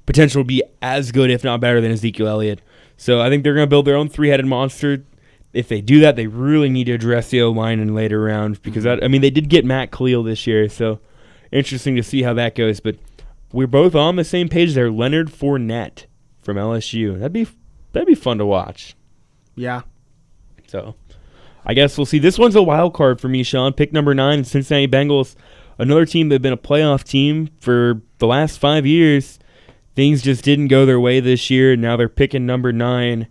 potential to be as good, if not better, than Ezekiel Elliott. So I think they're going to build their own three-headed monster. If they do that, they really need to address the O-line in later rounds because, they did get Matt Khalil this year, so interesting to see how that goes. But we're both on the same page there. Leonard Fournette from LSU. That'd be fun to watch. Yeah. So I guess we'll see. This one's a wild card for me, Sean. Pick number 9, Cincinnati Bengals. Another team that have been a playoff team for the last 5 years. Things just didn't go their way this year, and now they're picking number 9.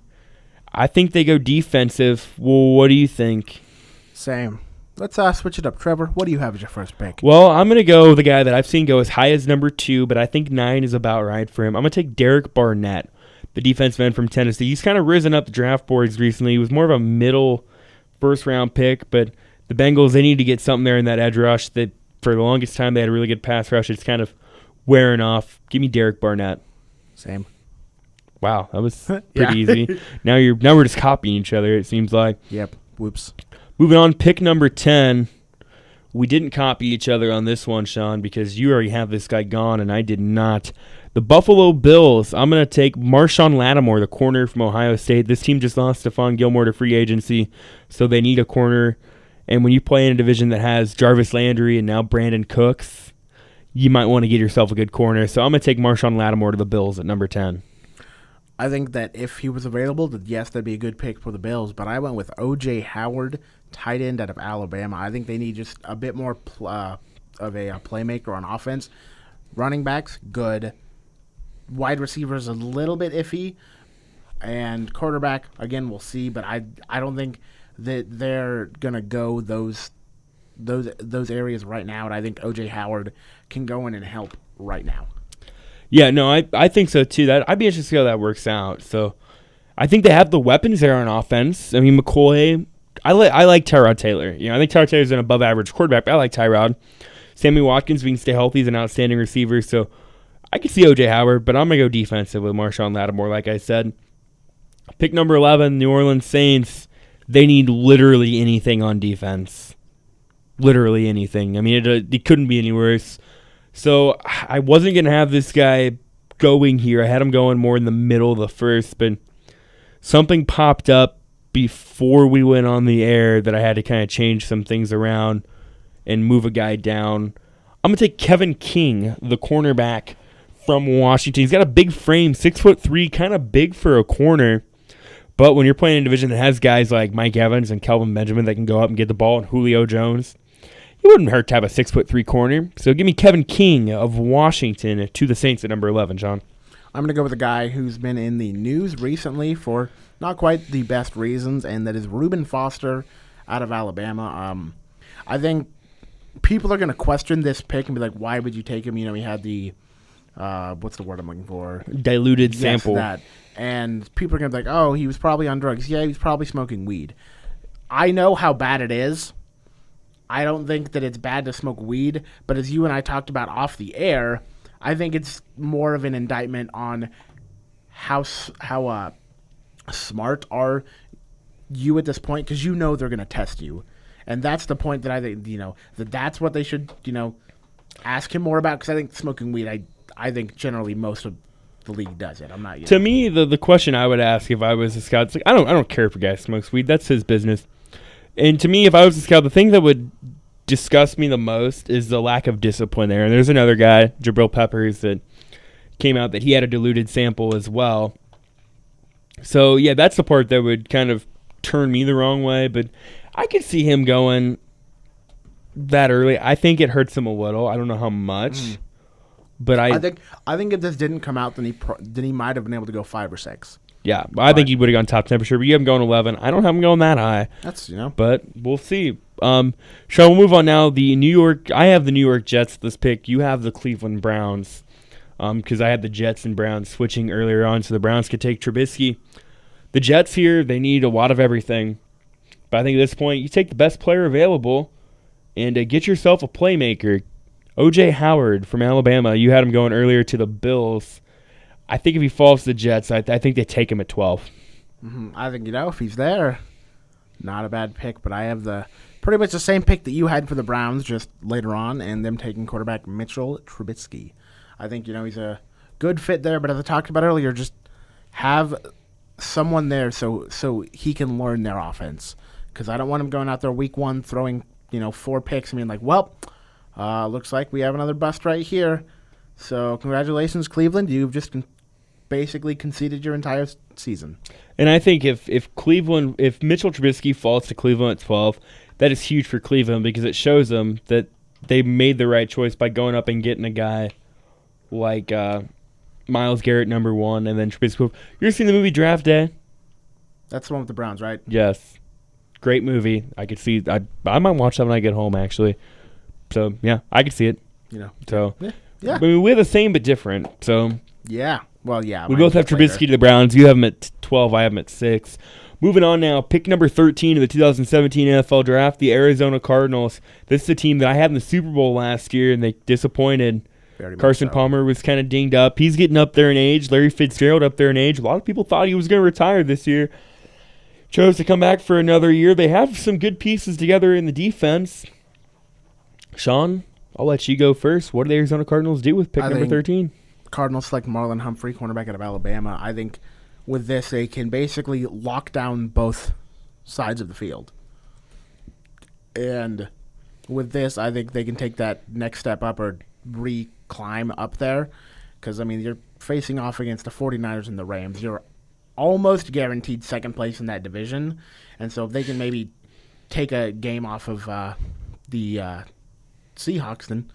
I think they go defensive. Well, what do you think? Same. Let's switch it up. Trevor, what do you have as your first pick? Well, I'm going to go with the guy that I've seen go as high as number 2, but I think 9 is about right for him. I'm going to take Derek Barnett, the defensive end from Tennessee. He's kind of risen up the draft boards recently. He was more of a middle first-round pick, but the Bengals, they need to get something there in that edge rush that for the longest time they had a really good pass rush. It's kind of wearing off. Give me Derek Barnett. Same. Wow, that was pretty easy. Now we're just copying each other, it seems like. Yep. Whoops. Moving on, pick number 10. We didn't copy each other on this one, Sean, because you already have this guy gone, and I did not. The Buffalo Bills, I'm going to take Marshawn Lattimore, the corner from Ohio State. This team just lost Stephon Gilmore to free agency, so they need a corner. And when you play in a division that has Jarvis Landry and now Brandon Cooks, you might want to get yourself a good corner. So I'm going to take Marshawn Lattimore to the Bills at number 10. I think that if he was available, that yes, that'd be a good pick for the Bills. But I went with O.J. Howard, tight end out of Alabama. I think they need just a bit more of a playmaker on offense. Running backs, good. Wide receivers, a little bit iffy. And quarterback, again, we'll see. But I don't think that they're going to go those areas right now. And I think O.J. Howard can go in and help right now. Yeah, no, I think so too. I'd be interested to see how that works out. So I think they have the weapons there on offense. I mean, McCoy, I like Tyrod Taylor. I think Tyrod Taylor's an above-average quarterback, but I like Tyrod. Sammy Watkins, if he can stay healthy, is an outstanding receiver. So I could see O.J. Howard, but I'm going to go defensive with Marshawn Lattimore, like I said. Pick number 11, New Orleans Saints. They need literally anything on defense. Literally anything. I mean, it couldn't be any worse. So I wasn't going to have this guy going here. I had him going more in the middle of the first, but something popped up before we went on the air that I had to kind of change some things around and move a guy down. I'm going to take Kevin King, the cornerback from Washington. He's got a big frame, 6'3", kind of big for a corner. But when you're playing in a division that has guys like Mike Evans and Kelvin Benjamin that can go up and get the ball, and Julio Jones, it wouldn't hurt to have a 6'3" corner. So give me Kevin King of Washington to the Saints at number 11, John. I'm going to go with a guy who's been in the news recently for not quite the best reasons, and that is Reuben Foster out of Alabama. I think people are going to question this pick and be like, why would you take him? He had the, what's the word I'm looking for? Diluted sample. That. And people are going to be like, oh, he was probably on drugs. Yeah, he was probably smoking weed. I know how bad it is. I don't think that it's bad to smoke weed, but as you and I talked about off the air, I think it's more of an indictment on how smart are you at this point, because they're going to test you. And that's the point that I think, that's what they should, ask him more about, because I think smoking weed, I think generally most of the league does it. I'm not. To me, the question I would ask if I was a scout, it's like I don't care if a guy smokes weed. That's his business. And to me, if I was a scout, the thing that would disgust me the most is the lack of discipline there. And there's another guy, Jabril Peppers, that came out that he had a diluted sample as well. So, yeah, that's the part that would kind of turn me the wrong way. But I could see him going that early. I think it hurts him a little. I don't know how much. But I think if this didn't come out, then he might have been able to go 5 or 6. Yeah, I think he would have gone top 10 for sure. But you have him going 11. I don't have him going that high. That's But we'll see. Shall we move on now? I have the New York Jets this pick. You have the Cleveland Browns. Because I had the Jets and Browns switching earlier on, so the Browns could take Trubisky. The Jets here, they need a lot of everything. But I think at this point, you take the best player available and get yourself a playmaker. O.J. Howard from Alabama, you had him going earlier to the Bills. I think if he falls to the Jets, I think they take him at 12. I think, if he's there, not a bad pick. But I have pretty much the same pick that you had for the Browns just later on, and them taking quarterback Mitchell Trubisky. I think, he's a good fit there. But as I talked about earlier, just have someone there so he can learn their offense. Because I don't want him going out there week 1 throwing, 4 picks and being like, looks like we have another bust right here. So congratulations, Cleveland. You've just basically conceded your entire season. And I think if Mitchell Trubisky falls to Cleveland at 12, that is huge for Cleveland because it shows them that they made the right choice by going up and getting a guy like Myles Garrett, number 1, and then Trubisky. You ever seen the movie Draft Day? That's the one with the Browns, right? Yes. Great movie. I could see. I might watch that when I get home, actually. So, yeah, I could see it. So, yeah. I mean, we're the same but different. So, yeah. Well, yeah. We both have Trubisky to the Browns. You have him at 12. I have him at 6. Moving on now, pick number 13 of the 2017 NFL Draft, the Arizona Cardinals. This is a team that I had in the Super Bowl last year, and they disappointed. Carson Palmer was kind of dinged up. He's getting up there in age. Larry Fitzgerald up there in age. A lot of people thought he was going to retire this year. Chose to come back for another year. They have some good pieces together in the defense. Sean, I'll let you go first. What do the Arizona Cardinals do with pick number 13? Cardinals select Marlon Humphrey, cornerback out of Alabama. I think with this, they can basically lock down both sides of the field. And with this, I think they can take that next step up or re-climb up there. Because, you're facing off against the 49ers and the Rams. You're almost guaranteed second place in that division. And so if they can maybe take a game off of the Seahawks, then,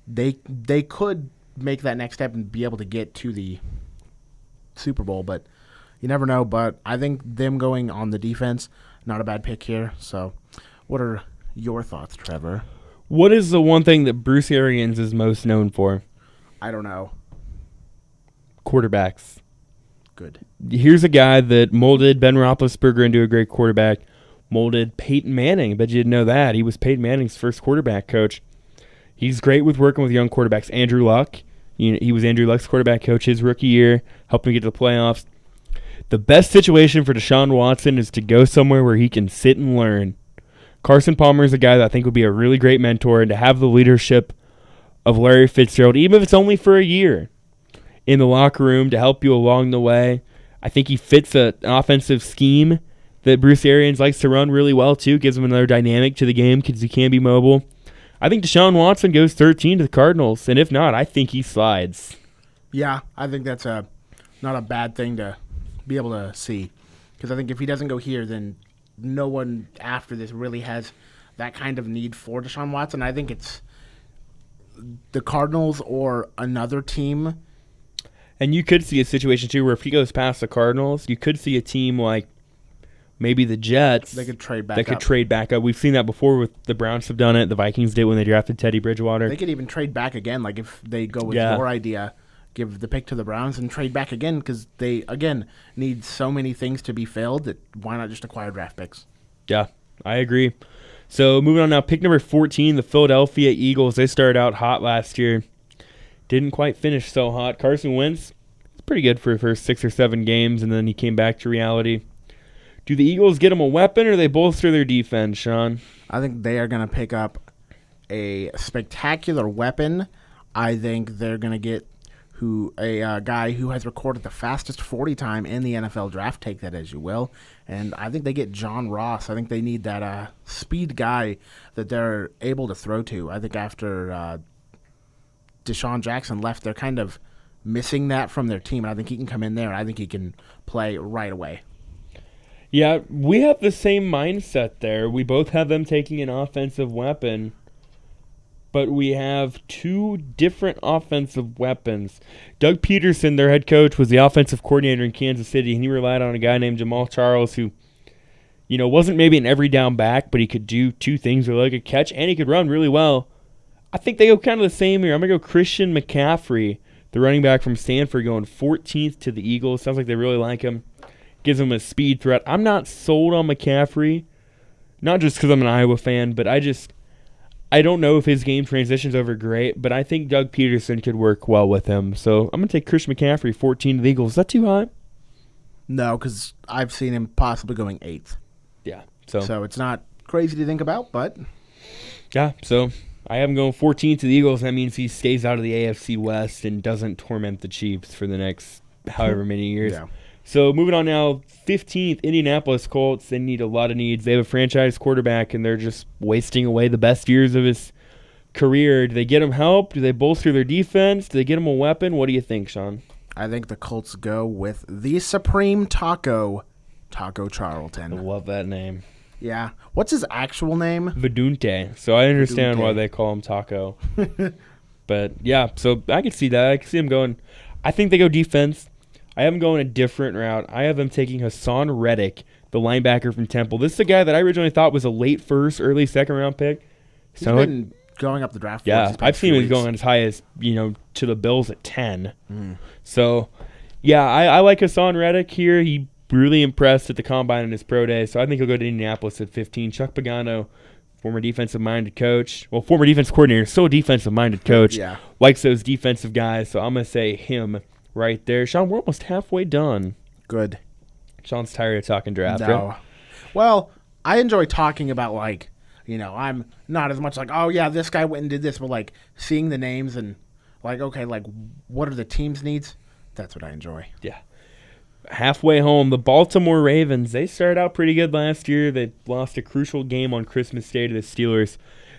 they could make that next step and be able to get to the Super Bowl. But you never know. But I think them going on the defense, not a bad pick here. So what are your thoughts, Trevor? What is the one thing that Bruce Arians is most known for? I don't know. Quarterbacks. Good. Here's a guy that molded Ben Roethlisberger into a great quarterback, molded Peyton Manning. I bet you didn't know that. He was Peyton Manning's first quarterback coach. He's great with working with young quarterbacks. Andrew Luck, he was Andrew Luck's quarterback coach his rookie year, helped him get to the playoffs. The best situation for Deshaun Watson is to go somewhere where he can sit and learn. Carson Palmer is a guy that I think would be a really great mentor, and to have the leadership of Larry Fitzgerald, even if it's only for a year, in the locker room to help you along the way. I think he fits an offensive scheme that Bruce Arians likes to run really well, too. Gives him another dynamic to the game because he can be mobile. I think Deshaun Watson goes 13 to the Cardinals, and if not, I think he slides. Yeah, I think that's not a bad thing to be able to see. Because I think if he doesn't go here, then no one after this really has that kind of need for Deshaun Watson. I think it's the Cardinals or another team. And you could see a situation, too, where if he goes past the Cardinals, you could see a team like maybe the Jets. They could trade back up. We've seen that before with the Browns have done it. The Vikings did when they drafted Teddy Bridgewater. They could even trade back again, like if they go with your idea, give the pick to the Browns and trade back again because they, again, need so many things to be filled that why not just acquire draft picks? Yeah, I agree. So moving on now, pick number 14, the Philadelphia Eagles. They started out hot last year. Didn't quite finish so hot. Carson Wentz, pretty good for the first 6 or 7 games, and then he came back to reality. Do the Eagles get him a weapon, or they bolster their defense, Sean? I think they are going to pick up a spectacular weapon. I think they're going to get a guy who has recorded the fastest 40 time in the NFL draft. Take that as you will. And I think they get John Ross. I think they need that speed guy that they're able to throw to. I think after Deshaun Jackson left, they're kind of missing that from their team. And I think he can come in there, and I think he can play right away. Yeah, we have the same mindset there. We both have them taking an offensive weapon, but we have two different offensive weapons. Doug Peterson, their head coach, was the offensive coordinator in Kansas City, and he relied on a guy named Jamal Charles who, wasn't maybe an every down back, but he could do two things really, like a catch, and he could run really well. I think they go kind of the same here. I'm going to go Christian McCaffrey, the running back from Stanford, going 14th to the Eagles. Sounds like they really like him. Gives him a speed threat. I'm not sold on McCaffrey, not just because I'm an Iowa fan, but I don't know if his game transitions over great, but I think Doug Peterson could work well with him. So I'm going to take Chris McCaffrey, 14 to the Eagles. Is that too high? No, because I've seen him possibly going 8th. Yeah. So it's not crazy to think about, but... Yeah, so I have him going 14 to the Eagles. That means he stays out of the AFC West and doesn't torment the Chiefs for the next however many years. Yeah. So moving on now, 15th, Indianapolis Colts. They need a lot of needs. They have a franchise quarterback, and they're just wasting away the best years of his career. Do they get him help? Do they bolster their defense? Do they get him a weapon? What do you think, Sean? I think the Colts go with the Supreme Taco Charlton. I love that name. Yeah. What's his actual name? Vedunte. So I understand why they call him Taco. But, yeah, so I can see that. I can see him going. I think they go defense. I have him going a different route. I have him taking Hassan Reddick, the linebacker from Temple. This is a guy that I originally thought was a late first, early second-round pick. He's been going up the draft. Yeah, I've seen him going as high as, to the Bills at 10. So, yeah, I like Hassan Reddick here. He really impressed at the Combine in his pro day, so I think he'll go to Indianapolis at 15. Chuck Pagano, former defensive-minded coach. Well, former defense coordinator, still a defensive-minded coach. Yeah. Likes those defensive guys, so I'm going to say him right there. Sean, we're almost halfway done. Good. Sean's tired of talking draft, No. right? Well, I enjoy talking about, I'm not as much like, oh, yeah, this guy went and did this, but, seeing the names and, okay, what are the team's needs? That's what I enjoy. Yeah. Halfway home, the Baltimore Ravens, they started out pretty good last year. They lost a crucial game on Christmas Day to the Steelers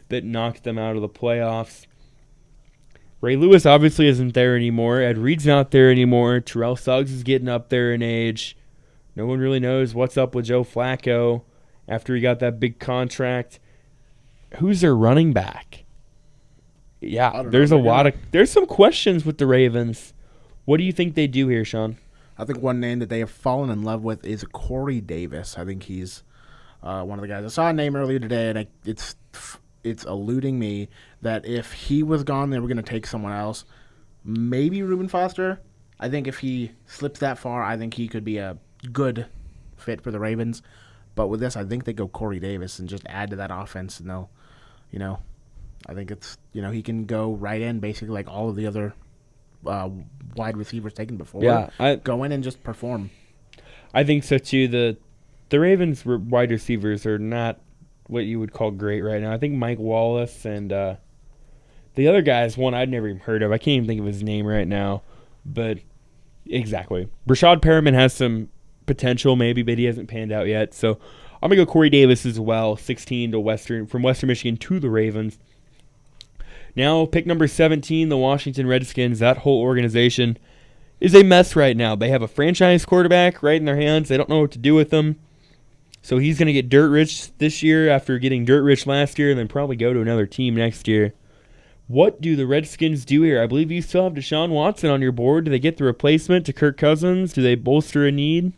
that knocked them out of the playoffs. Ray Lewis obviously isn't there anymore. Ed Reed's not there anymore. Terrell Suggs is getting up there in age. No one really knows what's up with Joe Flacco after he got that big contract. Who's their running back? Yeah, there's some questions with the Ravens. What do you think they do here, Sean? I think one name that they have fallen in love with is Corey Davis. I think he's one of the guys. I saw a name earlier today, and it's eluding me that if he was gone, they were going to take someone else. Maybe Reuben Foster. I think if he slips that far, I think he could be a good fit for the Ravens. But with this, I think they go Corey Davis and just add to that offense, and they'll, I think it's, he can go right in basically like all of the other wide receivers taken before. Yeah, go in and just perform. I think so too. The Ravens wide receivers are not what you would call great right now. I think Mike Wallace and the other guy is one I'd never even heard of. I can't even think of his name right now. But exactly. Rashad Perriman has some potential maybe, but he hasn't panned out yet. So I'm going to go Corey Davis as well, 16 from Western Michigan to the Ravens. Now, pick number 17, the Washington Redskins. That whole organization is a mess right now. They have a franchise quarterback right in their hands. They don't know what to do with him. So he's going to get dirt rich this year after getting dirt rich last year and then probably go to another team next year. What do the Redskins do here? I believe you still have Deshaun Watson on your board. Do they get the replacement to Kirk Cousins? Do they bolster a need?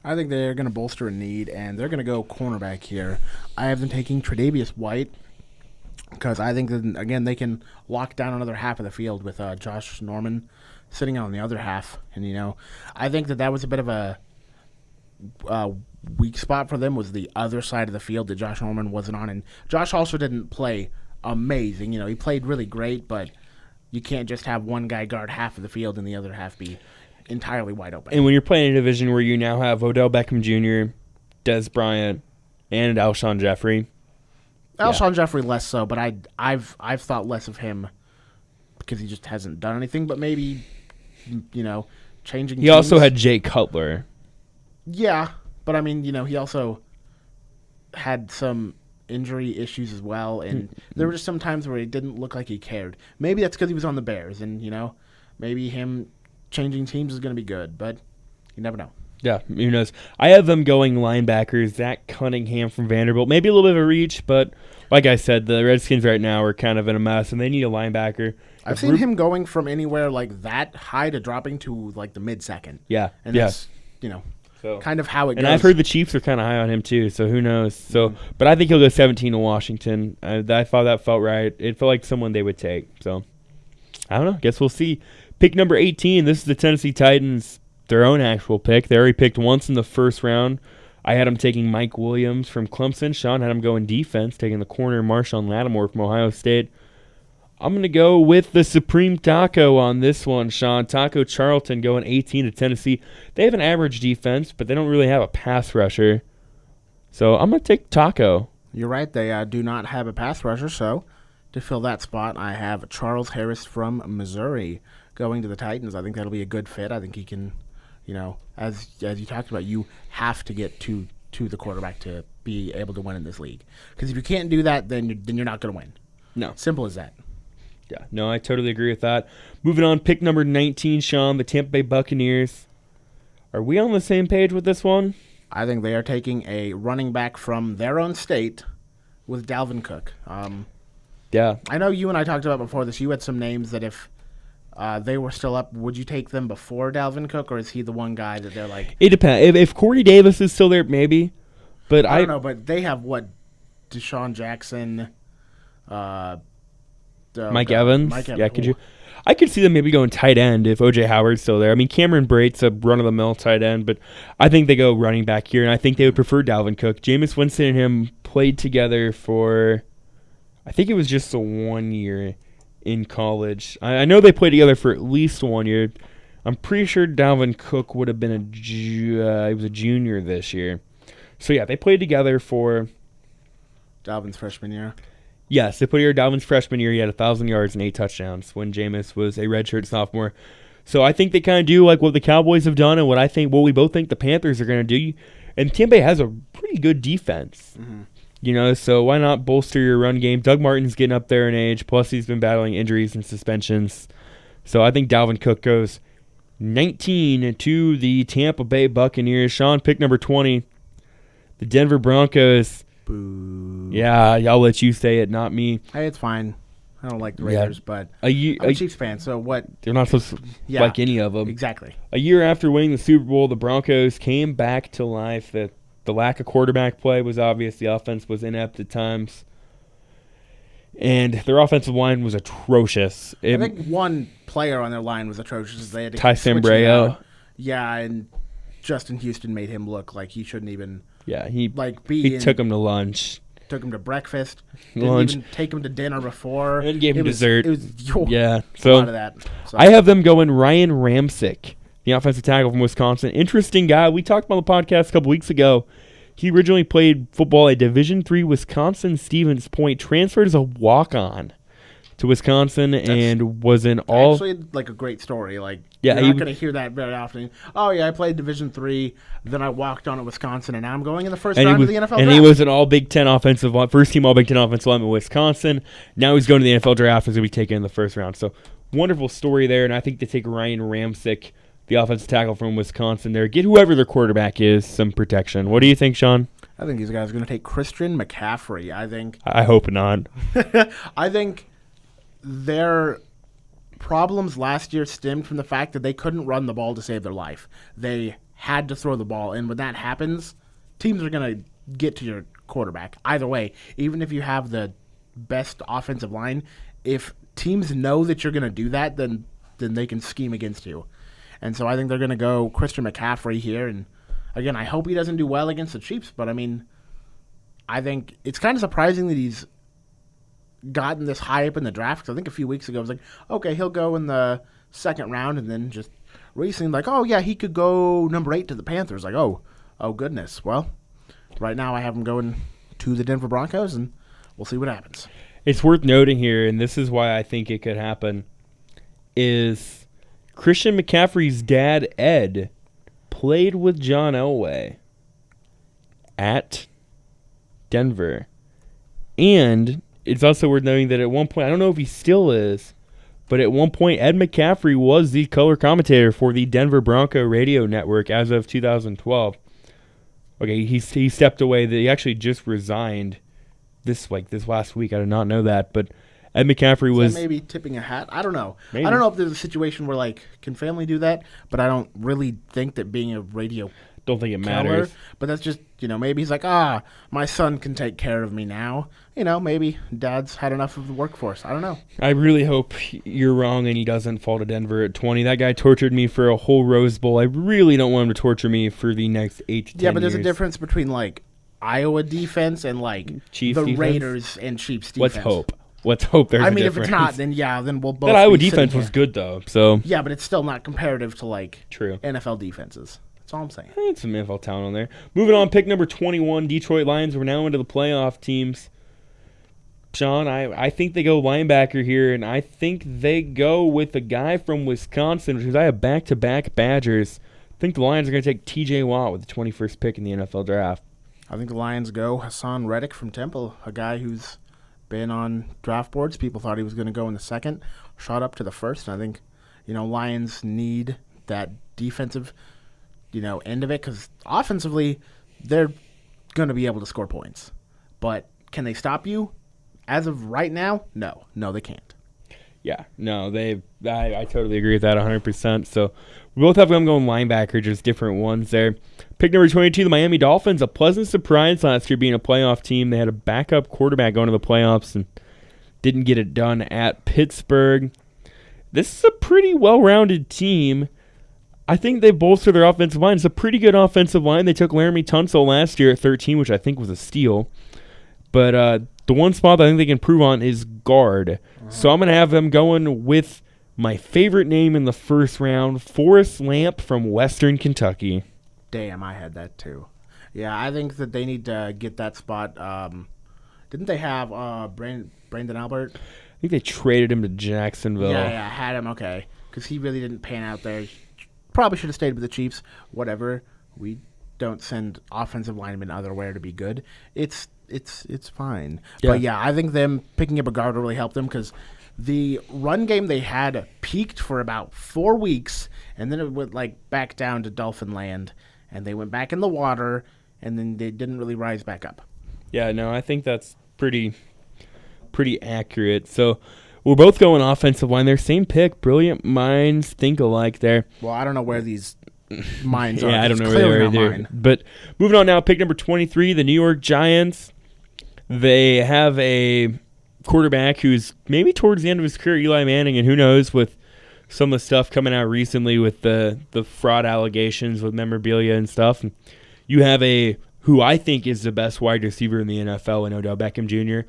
I think they're going to bolster a need, and they're going to go cornerback here. I have them taking Tre'Davious White because I think that, again, they can lock down another half of the field with Josh Norman sitting on the other half. And, I think that was a bit of a weak spot for them was the other side of the field that Josh Norman wasn't on. And Josh also didn't play amazing. He played really great, but you can't just have one guy guard half of the field and the other half be entirely wide open. And when you're playing a division where you now have Odell Beckham Jr., Des Bryant, and Alshon Jeffrey. Alshon Jeffrey less so, but I've thought less of him because he just hasn't done anything. But maybe changing. He also had Jay Cutler. Yeah, but I mean, he also had some injury issues as well, and there were just some times where it didn't look like he cared. Maybe that's because he was on the Bears, and maybe him changing teams is going to be good, but you never know. Yeah, who knows? I have them going linebackers, Zach Cunningham from Vanderbilt. Maybe a little bit of a reach, but like I said, the Redskins right now are kind of in a mess, and they need a linebacker. I've seen him going from anywhere like that high to dropping to like the mid-second. Yeah, and that's, kind of how it goes. And I've heard the Chiefs are kind of high on him too, so who knows? So, but I think he'll go 17 to Washington. I thought that felt right. It felt like someone they would take. So, I don't know. Guess we'll see. Pick number 18. This is the Tennessee Titans. Their own actual pick. They already picked once in the first round. I had them taking Mike Williams from Clemson. Sean had them going defense, taking the corner Marshawn Lattimore from Ohio State. I'm going to go with the Supreme Taco on this one, Sean. Taco Charlton going 18 to Tennessee. They have an average defense, but they don't really have a pass rusher. So I'm going to take Taco. You're right. They do not have a pass rusher, so to fill that spot, I have Charles Harris from Missouri going to the Titans. I think that'll be a good fit. I think he can... as you talked about, you have to get to the quarterback to be able to win in this league. Because if you can't do that, then you're not going to win. No. Simple as that. Yeah, no, I totally agree with that. Moving on, pick number 19, Sean, the Tampa Bay Buccaneers. Are we on the same page with this one? I think they are taking a running back from their own state with Dalvin Cook. Yeah. I know you and I talked about before this. You had some names that if they were still up, would you take them before Dalvin Cook, or is he the one guy that they're like... It depends. If Corey Davis is still there, maybe. But I don't know, but they have, Deshaun Jackson, Mike Evans? Yeah, I could see them maybe going tight end if O.J. Howard's still there. I mean, Cameron Brate's a run-of-the-mill tight end, but I think they go running back here, and I think they would prefer Dalvin Cook. Jameis Winston and him played together for, I think it was just the 1 year in college. I know they played together for at least 1 year. I'm pretty sure Dalvin Cook would have been he was a junior this year. So, yeah, they played together for... Dalvin's freshman year. Yes, they put here Dalvin's freshman year. He had 1,000 yards and 8 touchdowns when Jameis was a redshirt sophomore. So I think they kind of do like what the Cowboys have done and what we both think the Panthers are going to do. And Tampa Bay has a pretty good defense. Mm-hmm. So why not bolster your run game? Doug Martin's getting up there in age, plus he's been battling injuries and suspensions. So I think Dalvin Cook goes 19 to the Tampa Bay Buccaneers. Sean, pick number 20, the Denver Broncos. Boo. Yeah, I'll let you say it, not me. Hey, it's fine. I don't like the Raiders, but I'm a Chiefs fan, so what? They're not supposed to like any of them. Exactly. A year after winning the Super Bowl, the Broncos came back to life. The lack of quarterback play was obvious. The offense was inept at times. And their offensive line was atrocious. I think one player on their line was atrocious. They had to Tyson Breo. Yeah, and Justin Houston made him look like he shouldn't even... Yeah, he took him to lunch. Took him to breakfast. Didn't even take him to dinner before. And gave him dessert. It was so a lot of that. So. I have them going Ryan Ramczyk, the offensive tackle from Wisconsin. Interesting guy. We talked about the podcast a couple weeks ago. He originally played football at Division III Wisconsin Stevens Point, transferred as a walk-on to Wisconsin, and was in all... Actually, like a great story. You're not going to hear that very often. Oh, yeah, I played Division III, then I walked on at Wisconsin, and now I'm going in the first round of the NFL draft. And he was an all-Big Ten offensive line, first-team all-Big Ten offensive lineman in Wisconsin. Now he's going to the NFL draft, and he's going to be taken in the first round. So, wonderful story there, and I think they take Ryan Ramczyk, the offensive tackle from Wisconsin there. Get whoever their quarterback is some protection. What do you think, Sean? I think these guys are going to take Christian McCaffrey. I hope not. I think their problems last year stemmed from the fact that they couldn't run the ball to save their life. They had to throw the ball, and when that happens, teams are going to get to your quarterback. Either way, even if you have the best offensive line, if teams know that you're going to do that, then they can scheme against you. And so I think they're going to go Christian McCaffrey here. And again, I hope he doesn't do well against the Chiefs, but I think it's kind of surprising that he's gotten this high up in the draft, because I think a few weeks ago I was like, okay, he'll go in the second round, and then just recently oh yeah, he could go number 8 to the Panthers. Oh goodness. Well, right now I have him going to the Denver Broncos, and we'll see what happens. It's worth noting here, and this is why I think it could happen, is Christian McCaffrey's dad, Ed, played with John Elway at Denver. And it's also worth noting that at one point, I don't know if he still is, but at one point, Ed McCaffrey was the color commentator for the Denver Bronco radio network as of 2012. Okay, he stepped away. He actually just resigned this last week. I did not know that, but Ed McCaffrey was maybe tipping a hat. I don't know. Maybe. I don't know if there's a situation where like can family do that, but I don't really think that being a radio. Don't think it matters. But that's just, maybe he's like, my son can take care of me now. Maybe dad's had enough of the workforce. I don't know. I really hope you're wrong and he doesn't fall to Denver at 20. That guy tortured me for a whole Rose Bowl. I really don't want him to torture me for the next 8 to 10 years. Yeah, but there's a difference between, like, Iowa defense and, like, Chiefs the defense? Raiders and Chiefs defense. Let's hope there's a difference. If it's not, then we'll both That Iowa be defense was good, though. So yeah, but it's still not comparative to, like, true NFL defenses. That's all I'm saying. I had some NFL talent on there. Moving on, pick number 21, Detroit Lions. We're now into the playoff teams. Sean, I think they go linebacker here, and I think they go with a guy from Wisconsin, because I have back-to-back Badgers. I think the Lions are going to take T.J. Watt with the 21st pick in the NFL draft. I think the Lions go Hassan Reddick from Temple, a guy who's been on draft boards. People thought he was going to go in the second, shot up to the first, and I think, Lions need that defensive end of it, because offensively, they're going to be able to score points. But can they stop you? As of right now, no. No, they can't. Yeah, no, I totally agree with that 100%. So we both have them going linebacker, just different ones there. Pick number 22, the Miami Dolphins. A pleasant surprise last year being a playoff team. They had a backup quarterback going to the playoffs and didn't get it done at Pittsburgh. This is a pretty well-rounded team. I think they bolster their offensive line. It's a pretty good offensive line. They took Laramie Tunsil last year at 13, which I think was a steal. But the one spot that I think they can improve on is guard. Uh-huh. So I'm going to have them going with my favorite name in the first round, Forrest Lamp from Western Kentucky. Damn, I had that too. Yeah, I think that they need to get that spot. Didn't they have Brandon Albert? I think they traded him to Jacksonville. Yeah, had him, okay. Because he really didn't pan out there. Probably should have stayed with the Chiefs. Whatever. We don't send offensive linemen otherwhere to be good. It's fine. Yeah. But yeah, I think them picking up a guard will really help them, because the run game they had peaked for about 4 weeks, and then it went back down to Dolphin land, and they went back in the water, and then they didn't really rise back up. Yeah, no, I think that's pretty accurate. So we're both going offensive line there. Same pick. Brilliant minds think alike there. Well, I don't know where these minds are. Yeah, I don't know where they are either. But moving on now, pick number 23, the New York Giants. They have a quarterback who's maybe towards the end of his career, Eli Manning, and who knows with some of the stuff coming out recently with the fraud allegations with memorabilia and stuff. You have who I think is the best wide receiver in the NFL in Odell Beckham Jr.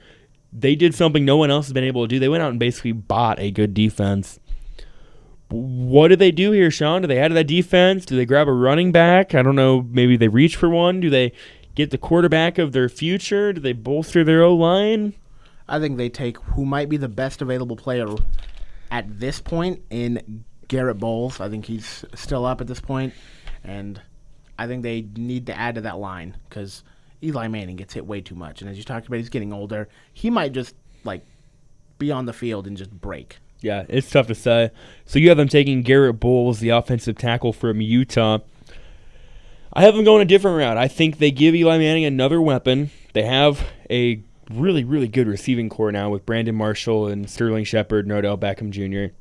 They did something no one else has been able to do. They went out and basically bought a good defense. What do they do here, Sean? Do they add to that defense? Do they grab a running back? I don't know. Maybe they reach for one. Do they get the quarterback of their future? Do they bolster their O-line? I think they take who might be the best available player at this point in Garrett Bowles. I think he's still up at this point, and I think they need to add to that line, because Eli Manning gets hit way too much, and as you talked about, he's getting older. He might just be on the field and just break. Yeah, it's tough to say. So you have them taking Garrett Bowles, the offensive tackle from Utah. I have them going a different route. I think they give Eli Manning another weapon. They have a really, really good receiving core now with Brandon Marshall and Sterling Shepard and Odell Beckham Jr.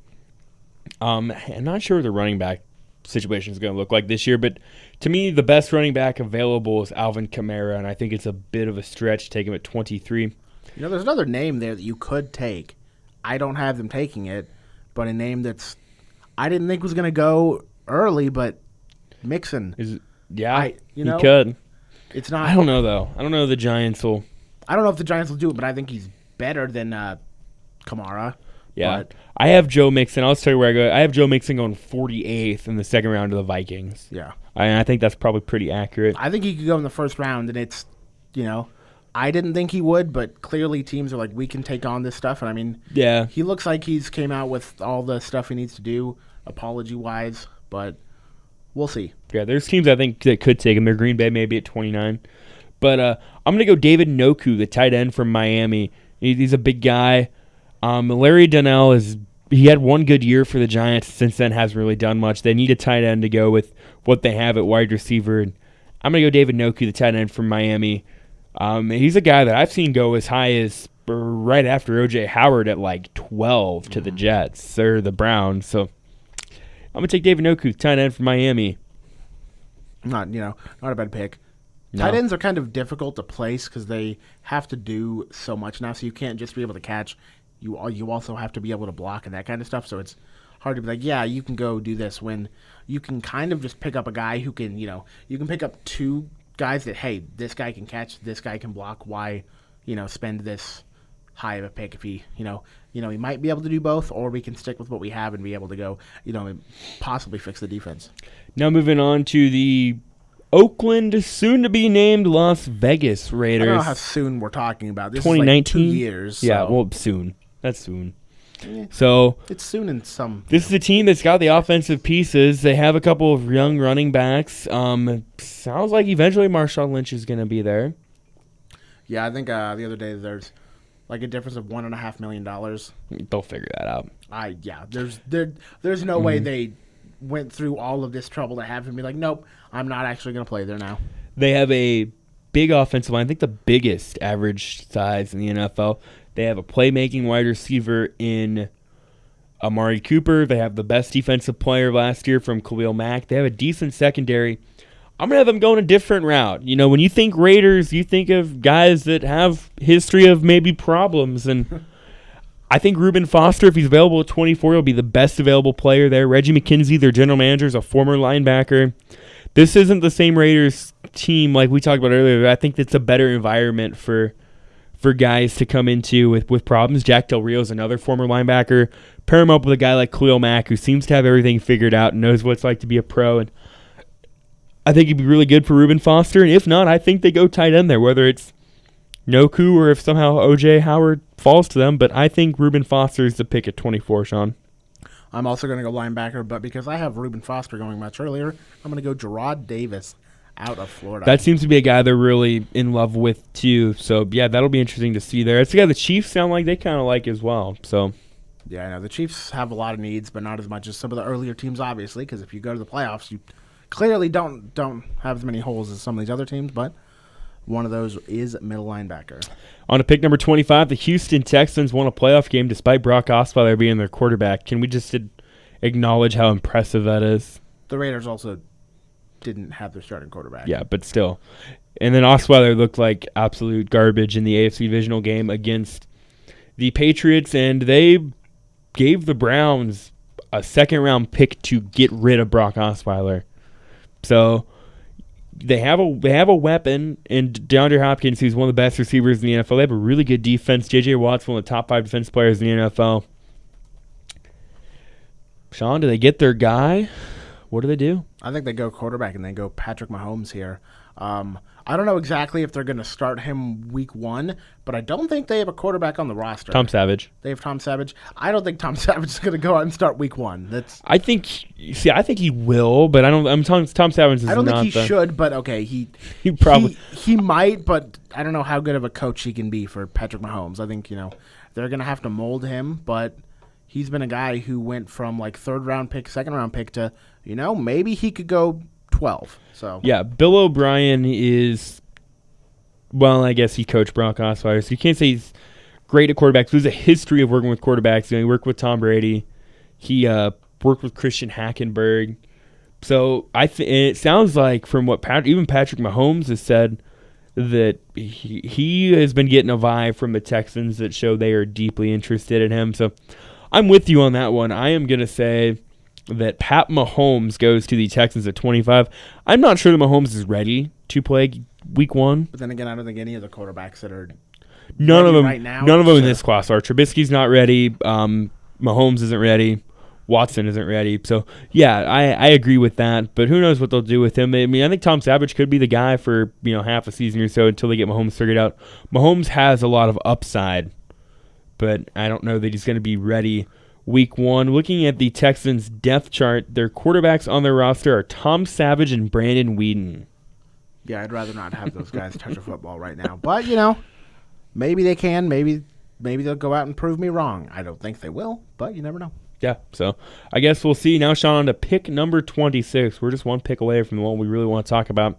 I'm not sure what the running back situation is going to look like this year, but to me, the best running back available is Alvin Kamara, and I think it's a bit of a stretch to take him at 23. There's another name there that you could take. I don't have them taking it, but a name that's I didn't think was going to go early, but Mixon. He could. It's not. I don't know, though. I don't know if the Giants will. I don't know if the Giants will do it, but I think he's better than Kamara. Yeah. But I have Joe Mixon. I'll tell you where I go. I have Joe Mixon going 48th in the second round of the Vikings. Yeah. I think that's probably pretty accurate. I think he could go in the first round, and it's, I didn't think he would, but clearly teams are like, we can take on this stuff. And I mean, yeah, he looks like he's came out with all the stuff he needs to do. apology-wise, but we'll see. Yeah, there's teams I think that could take him. They're Green Bay maybe at 29. But I'm going to go David Njoku, the tight end from Miami. He's a big guy. Larry Donnell he had one good year for the Giants. Since then, hasn't really done much. They need a tight end to go with what they have at wide receiver. And I'm going to go David Njoku, the tight end from Miami. He's a guy that I've seen go as high as right after O.J. Howard at like 12 to the Jets or the Browns. So I'm going to take David Njoku, tight end from Miami. Not a bad pick. No. Tight ends are kind of difficult to place because they have to do so much now. So you can't just be able to catch. You also have to be able to block and that kind of stuff. So it's hard to be like, yeah, you can go do this when you can kind of just pick up a guy who can, you can pick up two guys that, hey, this guy can catch, this guy can block. Why, spend this high of a pick if he might be able to do both, or we can stick with what we have and be able to go, and possibly fix the defense. Now moving on to the Oakland, soon-to-be-named Las Vegas Raiders. I don't know how soon we're talking about. This 2019? is like 2 years. So. Yeah, well, soon. That's soon. Yeah. So it's soon in some. This is a team that's got the offensive pieces. They have a couple of young running backs. Sounds like eventually Marshawn Lynch is going to be there. Yeah, I think the other day there's like a difference of $1.5 million. They'll figure that out. There's no way they went through all of this trouble to have him be like, nope, I'm not actually going to play there now. They have a big offensive line. I think the biggest average size in the NFL. They have a playmaking wide receiver in Amari Cooper. They have the best defensive player last year from Khalil Mack. They have a decent secondary. I'm going to have them going a different route. When you think Raiders, you think of guys that have history of maybe problems. And I think Reuben Foster, if he's available at 24, will be the best available player there. Reggie McKenzie, their general manager, is a former linebacker. This isn't the same Raiders team like we talked about earlier. I think it's a better environment for guys to come into with problems. Jack Del Rio is another former linebacker. Pair him up with a guy like Khalil Mack, who seems to have everything figured out and knows what it's like to be a pro. And I think he'd be really good for Reuben Foster. And if not, I think they go tight end there, whether it's Njoku or if somehow O.J. Howard falls to them. But I think Reuben Foster is the pick at 24, Sean. I'm also going to go linebacker, but because I have Reuben Foster going much earlier, I'm going to go Gerard Davis out of Florida. That seems to be a guy they're really in love with, too. So, yeah, that'll be interesting to see there. It's a guy the Chiefs sound like they kind of like as well. So, yeah, I know. The Chiefs have a lot of needs, but not as much as some of the earlier teams, obviously, because if you go to the playoffs, you clearly don't have as many holes as some of these other teams, but one of those is middle linebacker. On to pick number 25, the Houston Texans won a playoff game despite Brock Osweiler being their quarterback. Can we just acknowledge how impressive that is? The Raiders also didn't have their starting quarterback. Yeah, but still. And then Osweiler looked like absolute garbage in the AFC divisional game against the Patriots, and they gave the Browns a second-round pick to get rid of Brock Osweiler. So they have a weapon in DeAndre Hopkins, who's one of the best receivers in the NFL. They have a really good defense. J.J. Watt's one of the top 5 defense players in the NFL. Sean, do they get their guy? What do they do? I think they go quarterback and they go Patrick Mahomes here. I don't know exactly if they're going to start him week 1, but I don't think they have a quarterback on the roster. Tom Savage. They have Tom Savage. I don't think Tom Savage is going to go out and start week 1. I think he will, but Tom Savage is not. I don't think he should, but okay, he probably he might, but I don't know how good of a coach he can be for Patrick Mahomes. I think they're going to have to mold him, but he's been a guy who went from like 3rd round pick, 2nd round pick to maybe he could go 12. So yeah, Bill O'Brien is, well, I guess he coached Brock Osweiler, so you can't say he's great at quarterbacks. There's a history of working with quarterbacks. He worked with Tom Brady. He worked with Christian Hackenberg. So it sounds like from what even Patrick Mahomes has said that he has been getting a vibe from the Texans that show they are deeply interested in him. So I'm with you on that one. I am going to say that Pat Mahomes goes to the Texans at 25. I'm not sure that Mahomes is ready to play week 1. But then again, I don't think any of the quarterbacks that are none of them right now. None of them in this class are. Trubisky's not ready. Mahomes isn't ready. Watson isn't ready. So, yeah, I agree with that. But who knows what they'll do with him. I mean, I think Tom Savage could be the guy for half a season or so until they get Mahomes figured out. Mahomes has a lot of upside, but I don't know that he's going to be ready Week 1. Looking at the Texans' depth chart, their quarterbacks on their roster are Tom Savage and Brandon Weeden. Yeah, I'd rather not have those guys touch a football right now. But, maybe they can. Maybe they'll go out and prove me wrong. I don't think they will, but you never know. Yeah, so I guess we'll see. Now, Sean, on to pick number 26. We're just one pick away from the one we really want to talk about.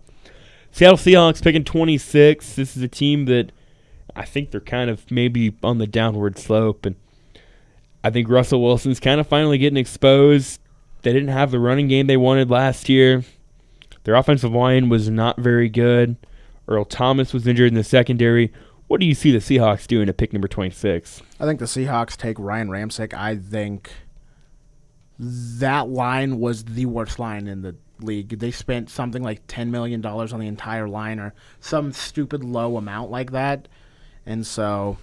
Seattle Seahawks picking 26. This is a team that I think they're kind of maybe on the downward slope, and I think Russell Wilson's kind of finally getting exposed. They didn't have the running game they wanted last year. Their offensive line was not very good. Earl Thomas was injured in the secondary. What do you see the Seahawks doing at pick number 26? I think the Seahawks take Ryan Ramczyk. I think that line was the worst line in the league. They spent something like $10 million on the entire line or some stupid low amount like that. And so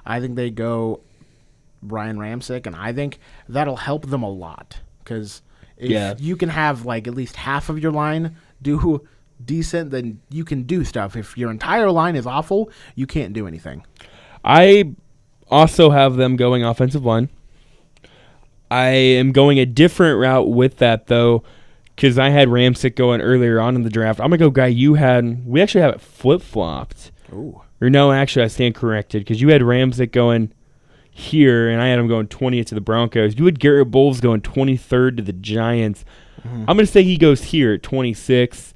I think they go Ryan Ramczyk, and I think that'll help them a lot because if you can have like at least half of your line do decent, then you can do stuff. If your entire line is awful, you can't do anything. I also have them going offensive line. I am going a different route with that, though, because I had Ramczyk going earlier on in the draft. I'm going to go guy you had. We actually have it flip-flopped. Ooh. Or no, actually, I stand corrected, because you had Ramczyk going here, and I had him going 20th to the Broncos. You had Garrett Bowles going 23rd to the Giants. Mm-hmm. I'm going to say he goes here at 26.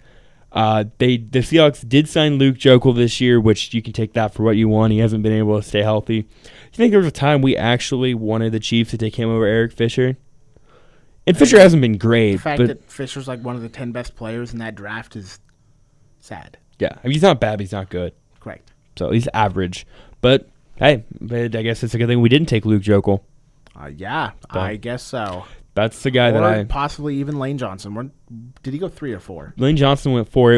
The Seahawks did sign Luke Jokel this year, which you can take that for what you want. He hasn't been able to stay healthy. Do you think there was a time we actually wanted the Chiefs to take him over Eric Fisher? And Fisher hasn't been great. The fact that Fisher's like one of the 10 best players in that draft is sad. Yeah, I mean, he's not bad, but he's not good. Correct. So he's average. But, hey, I guess it's a good thing we didn't take Luke Jokel. Yeah, but I guess so. That's the guy or possibly even Lane Johnson. Did he go 3 or 4? Lane Johnson went 4.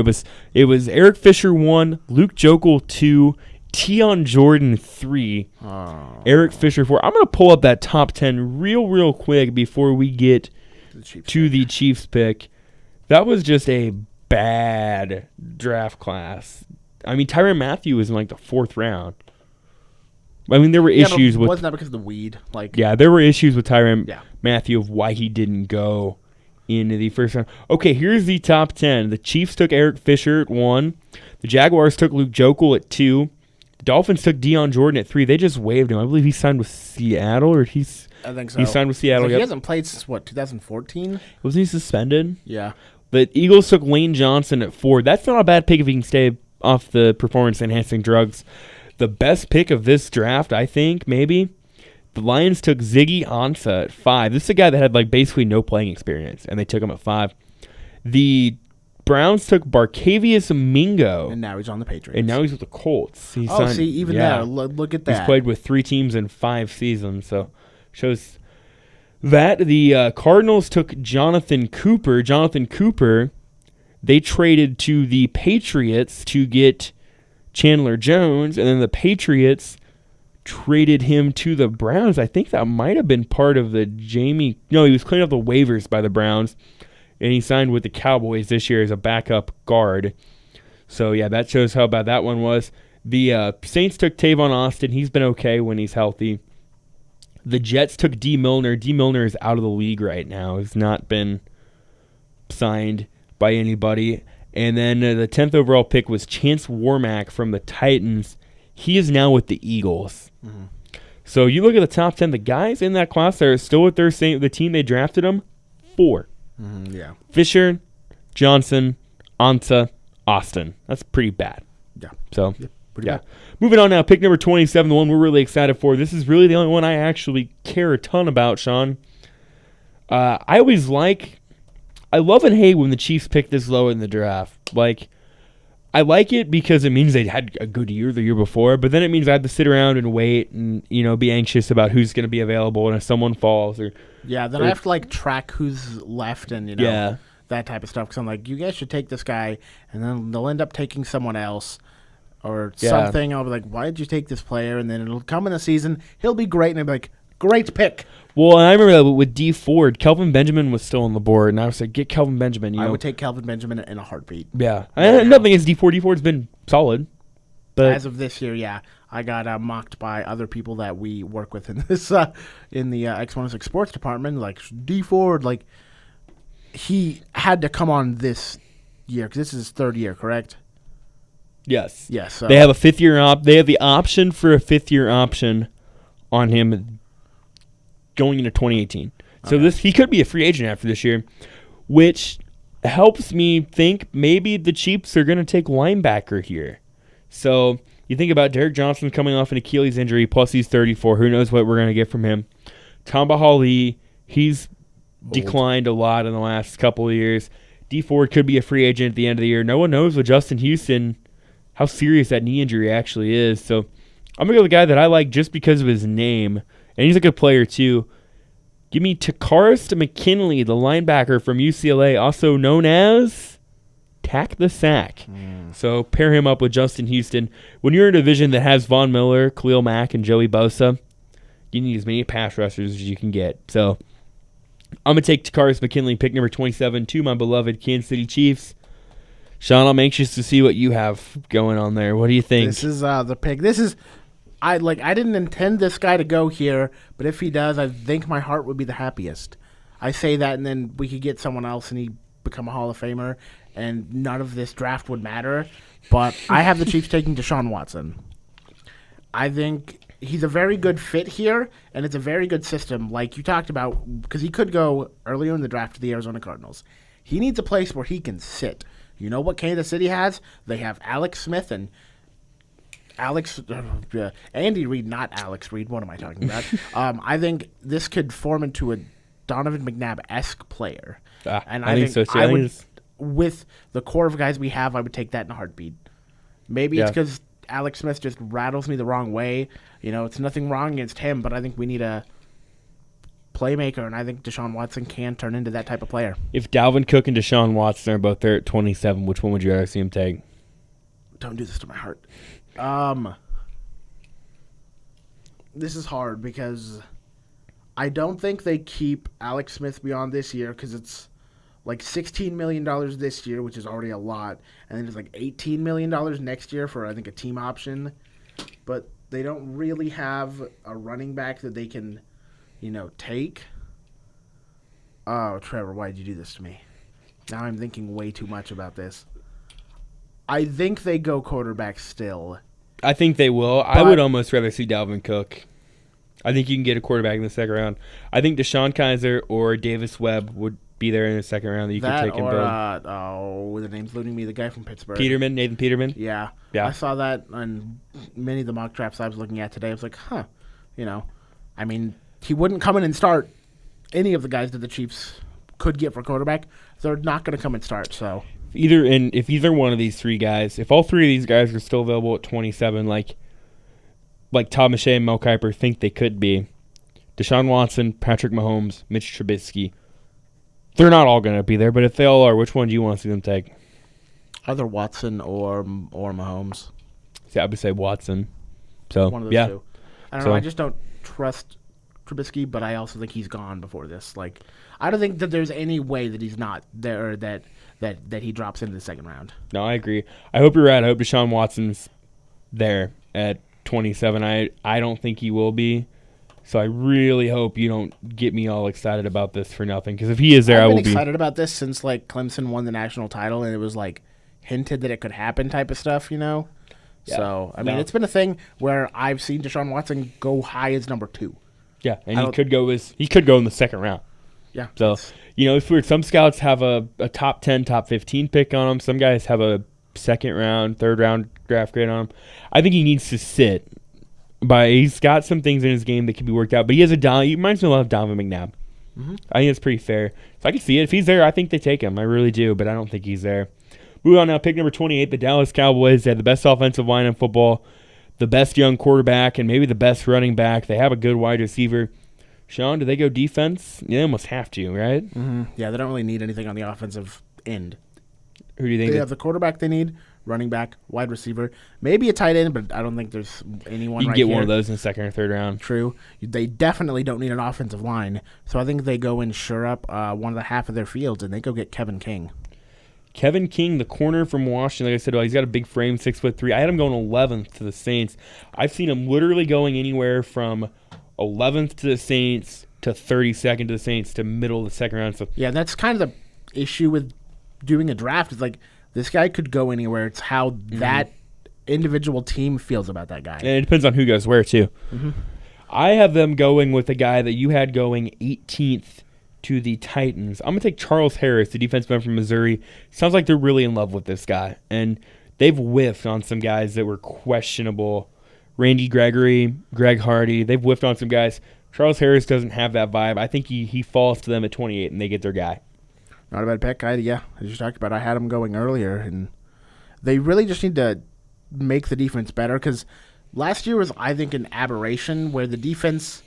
It was Eric Fisher 1, Luke Jokel 2, Tion Jordan 3, Eric Fisher 4. I'm going to pull up that top 10 real quick before we get the Chiefs pick. That was just a bad draft class. I mean, Tyrann Mathieu was in like the 4th round. I mean, there were issues with... Wasn't that because of the weed? Yeah, there were issues with Tyrann Mathieu of why he didn't go into the first round. Okay, here's the top 10. The Chiefs took Eric Fisher at 1. The Jaguars took Luke Jokel at 2. The Dolphins took Tion Jordan at 3. They just waived him. I believe he signed with Seattle, or I think so. He signed with Seattle. He hasn't played since, 2014? Was he suspended? Yeah. The Eagles took Lane Johnson at 4. That's not a bad pick if he can stay off the performance-enhancing drugs. The best pick of this draft, I think, maybe, the Lions took Ziggy Ansah at 5. This is a guy that had basically no playing experience, and they took him at 5. The Browns took Barkevius Mingo. And now he's on the Patriots. And now he's with the Colts. Even there, look at that. He's played with 3 teams in 5 seasons, so shows that. The Cardinals took Jonathan Cooper. Jonathan Cooper, they traded to the Patriots to get Chandler Jones, and then the Patriots traded him to the Browns. I think that might have been part of the he was cleaned up the waivers by the Browns, and he signed with the Cowboys this year as a backup guard. So, yeah, that shows how bad that one was. The Saints took Tavon Austin. He's been okay when he's healthy. The Jets took D. Milner. D. Milner is out of the league right now. He's not been signed by anybody. And then the 10th overall pick was Chance Warmack from the Titans. He is now with the Eagles. Mm-hmm. So you look at the top 10, the guys in that class that are still with the team they drafted them, 4. Mm-hmm, yeah. Fisher, Johnson, Ansah, Austin. That's pretty bad. Yeah. So, pretty bad. Moving on now, pick number 27, the one we're really excited for. This is really the only one I actually care a ton about, Sean. I love and hate when the Chiefs pick this low in the draft. I like it because it means they had a good year the year before, but then it means I have to sit around and wait and, be anxious about who's going to be available and if someone falls. I have to, track who's left and, that type of stuff. Because I'm like, you guys should take this guy, and then they'll end up taking someone else or something. I'll be like, why did you take this player? And then it'll come in the season. He'll be great, and I'll be like, great pick. Well, and I remember that with D. Ford, Kelvin Benjamin was still on the board, and I was like, get Kelvin Benjamin. I would take Kelvin Benjamin in a heartbeat. Yeah. Nothing against D. Ford. D. Ford's been solid. But as of this year, yeah. I got mocked by other people that we work with in this in the X106 sports department. Like D Ford, like he had to come on this year because this is his third year, correct? Yes. Yes. So they have a 5th-year They have the option for a 5th-year option on him going into 2018. So he could be a free agent after this year, which helps me think maybe the Chiefs are going to take linebacker here. So you think about Derek Johnson coming off an Achilles injury, plus he's 34. Who knows what we're going to get from him? Tamba Hali, he's declined a lot in the last couple of years. D Ford could be a free agent at the end of the year. No one knows with Justin Houston how serious that knee injury actually is. So I'm going to go with the guy that I like just because of his name, and he's a good player too. Give me Takaris McKinley, the linebacker from UCLA, also known as Tack the Sack. So pair him up with Justin Houston. When you're in a division that has Von Miller, Khalil Mack, and Joey Bosa, you need as many pass rushers as you can get. So I'm going to take Takaris McKinley, pick number 27, to my beloved Kansas City Chiefs. Sean, I'm anxious to see what you have going on there. What do you think? This is the pick. I didn't intend this guy to go here, but if he does, I think my heart would be the happiest. I say that, and then we could get someone else, and he become a Hall of Famer, and none of this draft would matter. But I have the Chiefs taking Deshaun Watson. I think he's a very good fit here, and it's a very good system, like you talked about, because he could go earlier in the draft to the Arizona Cardinals. He needs a place where he can sit. You know what Kansas City has? They have Alex Smith and Andy Reid, not Alex Reid. What am I talking about? I think this could form into a Donovan McNabb-esque player. And I think so too. With the core of guys we have, I would take that in a heartbeat. Maybe it's because Alex Smith just rattles me the wrong way. You know, it's nothing wrong against him, but I think we need a playmaker, and I think Deshaun Watson can turn into that type of player. If Dalvin Cook and Deshaun Watson are both there at 27, which one would you rather see him take? Don't do this to my heart. This is hard because I don't think they keep Alex Smith beyond this year because it's like $16 million this year, which is already a lot, and then it's like $18 million next year for, I think, a team option. But they don't really have a running back that they can, take. Oh, Trevor, why did you do this to me? Now I'm thinking way too much about this. I think they go quarterback still. I think they will. I would almost rather see Dalvin Cook. I think you can get a quarterback in the second round. I think Deshaun Kaiser or Davis Webb would be there in the second round that you could take and build. The name's eluding me. The guy from Pittsburgh. Nathan Peterman? Yeah. I saw that on many of the mock drafts I was looking at today. I was like, I mean, he wouldn't come in and start any of the guys that the Chiefs could get for quarterback. They're not going to come and start, so. If either one of these three guys, if all three of these guys are still available at 27, like Todd McShay and Mel Kiper think they could be, Deshaun Watson, Patrick Mahomes, Mitch Trubisky, they're not all going to be there, but if they all are, which one do you want to see them take? Either Watson or Mahomes. Yeah, I would say Watson. So, one of those two. I don't know. I just don't trust Trubisky, but I also think he's gone before this. Like, I don't think that there's any way that he's not there, that he drops into the second round. No, I agree. I hope you're right. I hope Deshaun Watson's there at 27. I don't think he will be. So I really hope you don't get me all excited about this for nothing. Because if he is there, I will be. I've been excited about this since Clemson won the national title, and it was hinted that it could happen type of stuff, Yeah. So I mean, it's been a thing where I've seen Deshaun Watson go high as number 2. Yeah, and he could go in the second round. Yeah. So it's weird. Some scouts have a top 10, top 15 pick on him. Some guys have a second round, third round draft grade on him. I think he needs to sit. But he's got some things in his game that can be worked out. But he reminds me a lot of Donovan McNabb. Mm-hmm. I think it's pretty fair. So I can see it. If he's there, I think they take him. I really do, but I don't think he's there. Moving on now, pick number 28, the Dallas Cowboys. They have the best offensive line in football, the best young quarterback, and maybe the best running back. They have a good wide receiver. Sean, do they go defense? Yeah, they almost have to, right? Mm-hmm. Yeah, they don't really need anything on the offensive end. Who do you think? They have the quarterback they need, running back, wide receiver, maybe a tight end, but I don't think there's anyone. You can get one of those in the second or third round. True. They definitely don't need an offensive line, so I think they go and shore up one of the half of their fields, and they go get Kevin King. Kevin King, the corner from Washington, like I said, he's got a big frame, 6'3". I had him going 11th to the Saints. I've seen him literally going anywhere from 11th to the Saints to 32nd to the Saints to middle of the second round. So yeah, that's kind of the issue with doing a draft. Is like this guy could go anywhere. It's how that individual team feels about that guy. And it depends on who goes where, too. Mm-hmm. I have them going with the guy that you had going 18th to the Titans. I'm going to take Charles Harris, the defensive end from Missouri. Sounds like they're really in love with this guy. And they've whiffed on some guys that were questionable. Randy Gregory, Greg Hardy, they've whiffed on some guys. Charles Harris doesn't have that vibe. I think he falls to them at 28 and they get their guy. Not a bad pick. As you talked about, I had him going earlier. And they really just need to make the defense better because last year was, I think, an aberration where the defense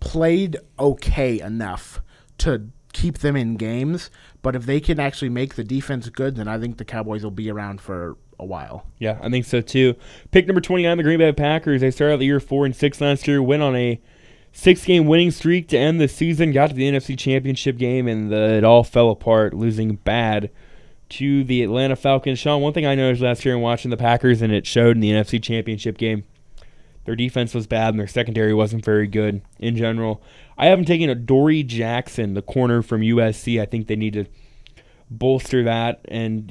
played okay enough to keep them in games. But if they can actually make the defense good, then I think the Cowboys will be around for a while. Yeah, I think so too. Pick number 29, the Green Bay Packers. They started the year 4-6 last year, went on a 6-game winning streak to end the season, got to the NFC Championship game, and it all fell apart, losing bad to the Atlanta Falcons. Sean, one thing I noticed last year in watching the Packers, and it showed in the NFC Championship game, their defense was bad and their secondary wasn't very good in general. I haven't taken a Dory Jackson, the corner from USC. I think they need to bolster that, and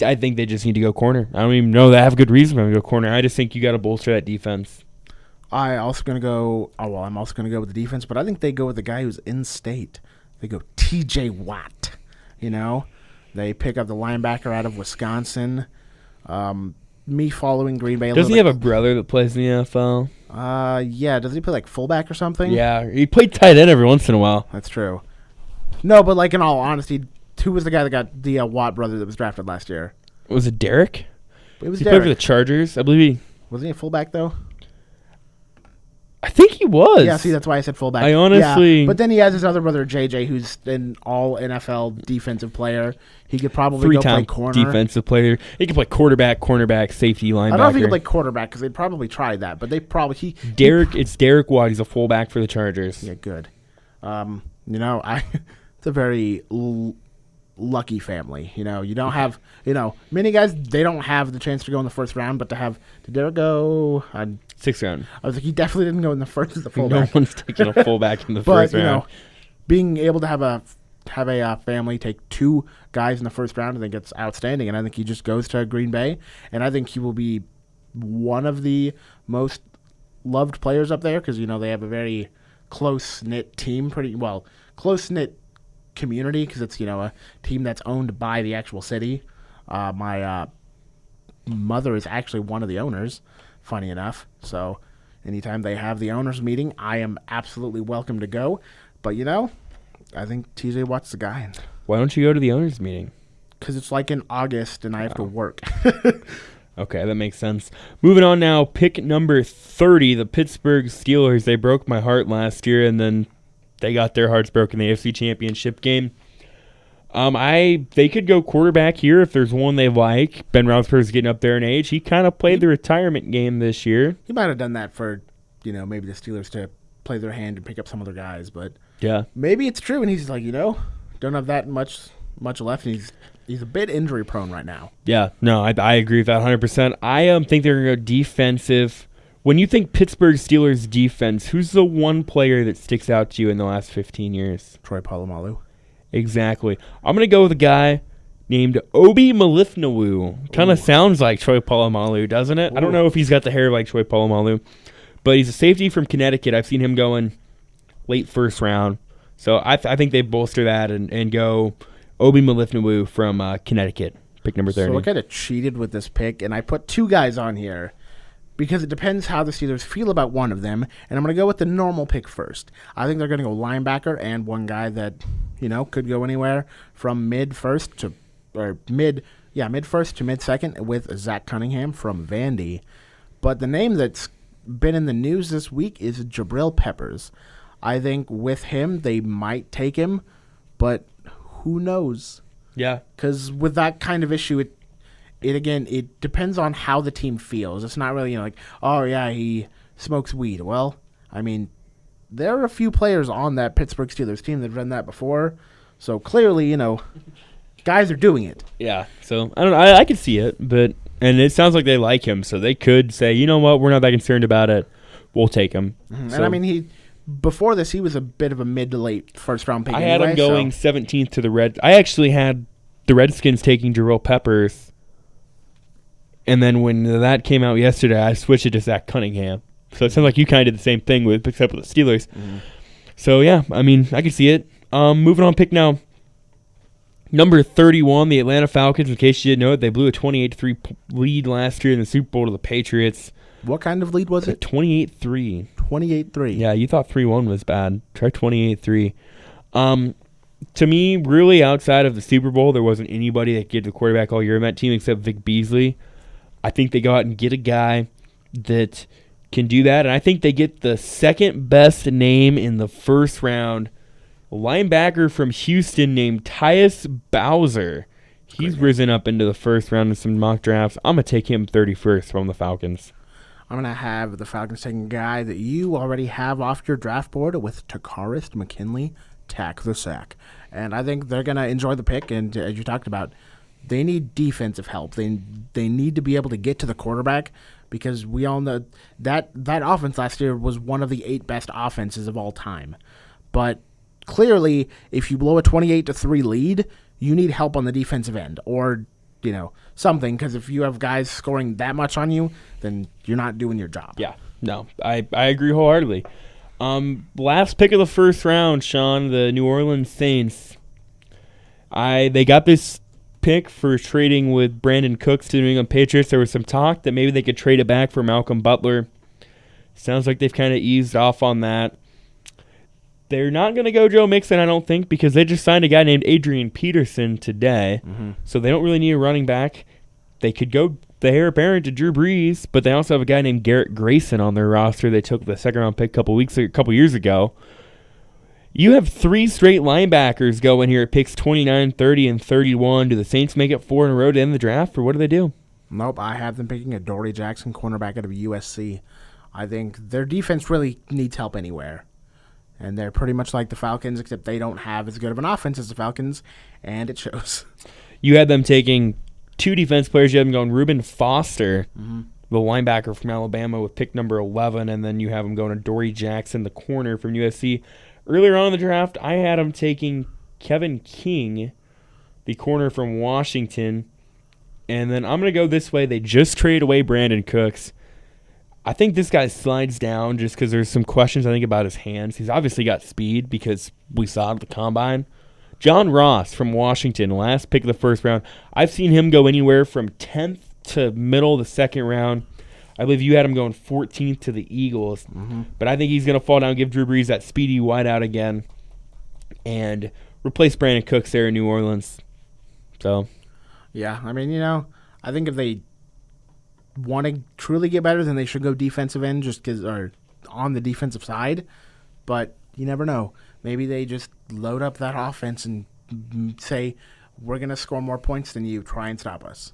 I think they just need to go corner. I don't even know they have a good reason to go corner. I just think you got to bolster that defense. I'm also going to go with the defense, but I think they go with the guy who's in state. They go TJ Watt. They pick up the linebacker out of Wisconsin. Me following Green Bay. Doesn't he have a brother that plays in the NFL? Yeah. Doesn't he play like fullback or something? Yeah, he played tight end every once in a while. That's true. No, but like in all honesty, who was the guy that got the Watt brother that was drafted last year? Was it Derek? It was he Derek. Played for the Chargers, I believe. Wasn't he a fullback though? I think he was. Yeah, see, that's why I said fullback. I honestly... Yeah. But then he has his other brother, JJ, who's an all-NFL defensive player. He could probably go play corner. Defensive player. He could play quarterback, cornerback, safety, linebacker. I don't know if he could play quarterback because they'd probably try that, but they probably... It's Derek Watt. He's a fullback for the Chargers. Yeah, good. It's a very lucky family. You don't have... many guys, they don't have the chance to go in the first round, but to Derek go... Sixth round. I was like, he definitely didn't go in the first as a fullback. No one's taking a fullback in the first round. Being able to have a family take two guys in the first round, I think it's outstanding. And I think he just goes to Green Bay, and I think he will be one of the most loved players up there because they have a very close knit team, close knit community because it's a team that's owned by the actual city. My mother is actually one of the owners. Funny enough. So anytime they have the owners meeting, I am absolutely welcome to go. But, I think TJ Watt's the guy. Why don't you go to the owners meeting? Because it's like in August and I have to work. Okay, that makes sense. Moving on now, pick number 30, the Pittsburgh Steelers. They broke my heart last year, and then they got their hearts broken in the AFC Championship game. They could go quarterback here if there's one they like. Ben Roethlisberger's getting up there in age. He kind of played the retirement game this year. He might have done that for, maybe the Steelers to play their hand and pick up some other guys, but yeah, maybe it's true. And he's like, don't have that much left. And he's a bit injury prone right now. Yeah, no, I agree with that 100%. I think they're gonna go defensive. When you think Pittsburgh Steelers defense, who's the one player that sticks out to you in the last 15 years? Troy Polamalu. Exactly. I'm going to go with a guy named Obi Melifonwu. Kind of sounds like Troy Polamalu, doesn't it? Ooh. I don't know if he's got the hair like Troy Polamalu, but he's a safety from Connecticut. I've seen him going late first round. So I think they bolster that and go Obi Melifonwu from Connecticut, pick number 30. So I kind of cheated with this pick, and I put two guys on here because it depends how the Steelers feel about one of them, and I'm going to go with the normal pick first. I think they're going to go linebacker and one guy that, could go anywhere from mid-first to mid-second with Zach Cunningham from Vandy. But the name that's been in the news this week is Jabril Peppers. I think with him, they might take him, but who knows? Yeah. Because with that kind of issue, it depends on how the team feels. It's not really he smokes weed. Well, I mean, there are a few players on that Pittsburgh Steelers team that have done that before. So clearly, guys are doing it. Yeah, so I don't know. I could see it, and it sounds like they like him, so they could say, you know what, we're not that concerned about it. We'll take him. Mm-hmm. So, and I mean, before this, he was a bit of a mid to late first round pick. I had him going 17th to the Reds. I actually had the Redskins taking Jarrell Peppers, and then when that came out yesterday, I switched it to Zach Cunningham. So it sounds like you kind of did the same thing except with the Steelers. Mm-hmm. So yeah, I mean, I can see it. Moving on, pick now. Number 31, the Atlanta Falcons. In case you didn't know it, they blew a 28-3 lead last year in the Super Bowl to the Patriots. What kind of lead was it? 28-3. 28-3. Yeah, you thought 3-1 was bad. Try 28-3. To me, really, outside of the Super Bowl, there wasn't anybody that could get the quarterback all year in that team except Vic Beasley. I think they go out and get a guy that can do that, and I think they get the second best name in the first round, a linebacker from Houston named Tyus Bowser. He's risen up into the first round in some mock drafts. I'm going to take him 31st from the Falcons. I'm going to have the Falcons taking a guy that you already have off your draft board with Takaris McKinley, tack the sack. And I think they're going to enjoy the pick, and as you talked about, they need defensive help. They need to be able to get to the quarterback because we all know that offense last year was one of the 8 best offenses of all time. But clearly, if you blow a 28-3 lead, you need help on the defensive end or, something, because if you have guys scoring that much on you, then you're not doing your job. Yeah, no, I agree wholeheartedly. Last pick of the first round, Sean, the New Orleans Saints. They got this pick for trading with Brandon Cooks to the New England Patriots. There was some talk that maybe they could trade it back for Malcolm Butler. Sounds like they've kind of eased off on that. They're not going to go Joe Mixon, I don't think, because they just signed a guy named Adrian Peterson today. Mm-hmm. So they don't really need a running back. They could go the heir apparent to Drew Brees, but they also have a guy named Garrett Grayson on their roster. They took the second-round pick a couple years ago. You have 3 straight linebackers going here at picks 29, 30, and 31. Do the Saints make it 4 in a row to end the draft, or what do they do? Nope, I have them picking a Dory Jackson cornerback out of USC. I think their defense really needs help anywhere. And they're pretty much like the Falcons, except they don't have as good of an offense as the Falcons, and it shows. You had them taking 2 defense players. You had them going Reuben Foster, the linebacker from Alabama, with pick number 11, and then you have them going to Dory Jackson, the corner from USC. Earlier on in the draft, I had them taking Kevin King, the corner from Washington, and then I'm going to go this way. They just traded away Brandon Cooks. I think this guy slides down just because there's some questions, I think, about his hands. He's obviously got speed because we saw it at the Combine. John Ross from Washington, last pick of the first round. I've seen him go anywhere from 10th to middle of the second round. I believe you had him going 14th to the Eagles. Mm-hmm. But I think he's going to fall down, give Drew Brees that speedy wideout again, and replace Brandon Cooks there in New Orleans. So, yeah, I mean, I think if they want to truly get better, then they should go defensive end or on the defensive side. But you never know. Maybe they just load up that offense and say, we're going to score more points than you. Try and stop us.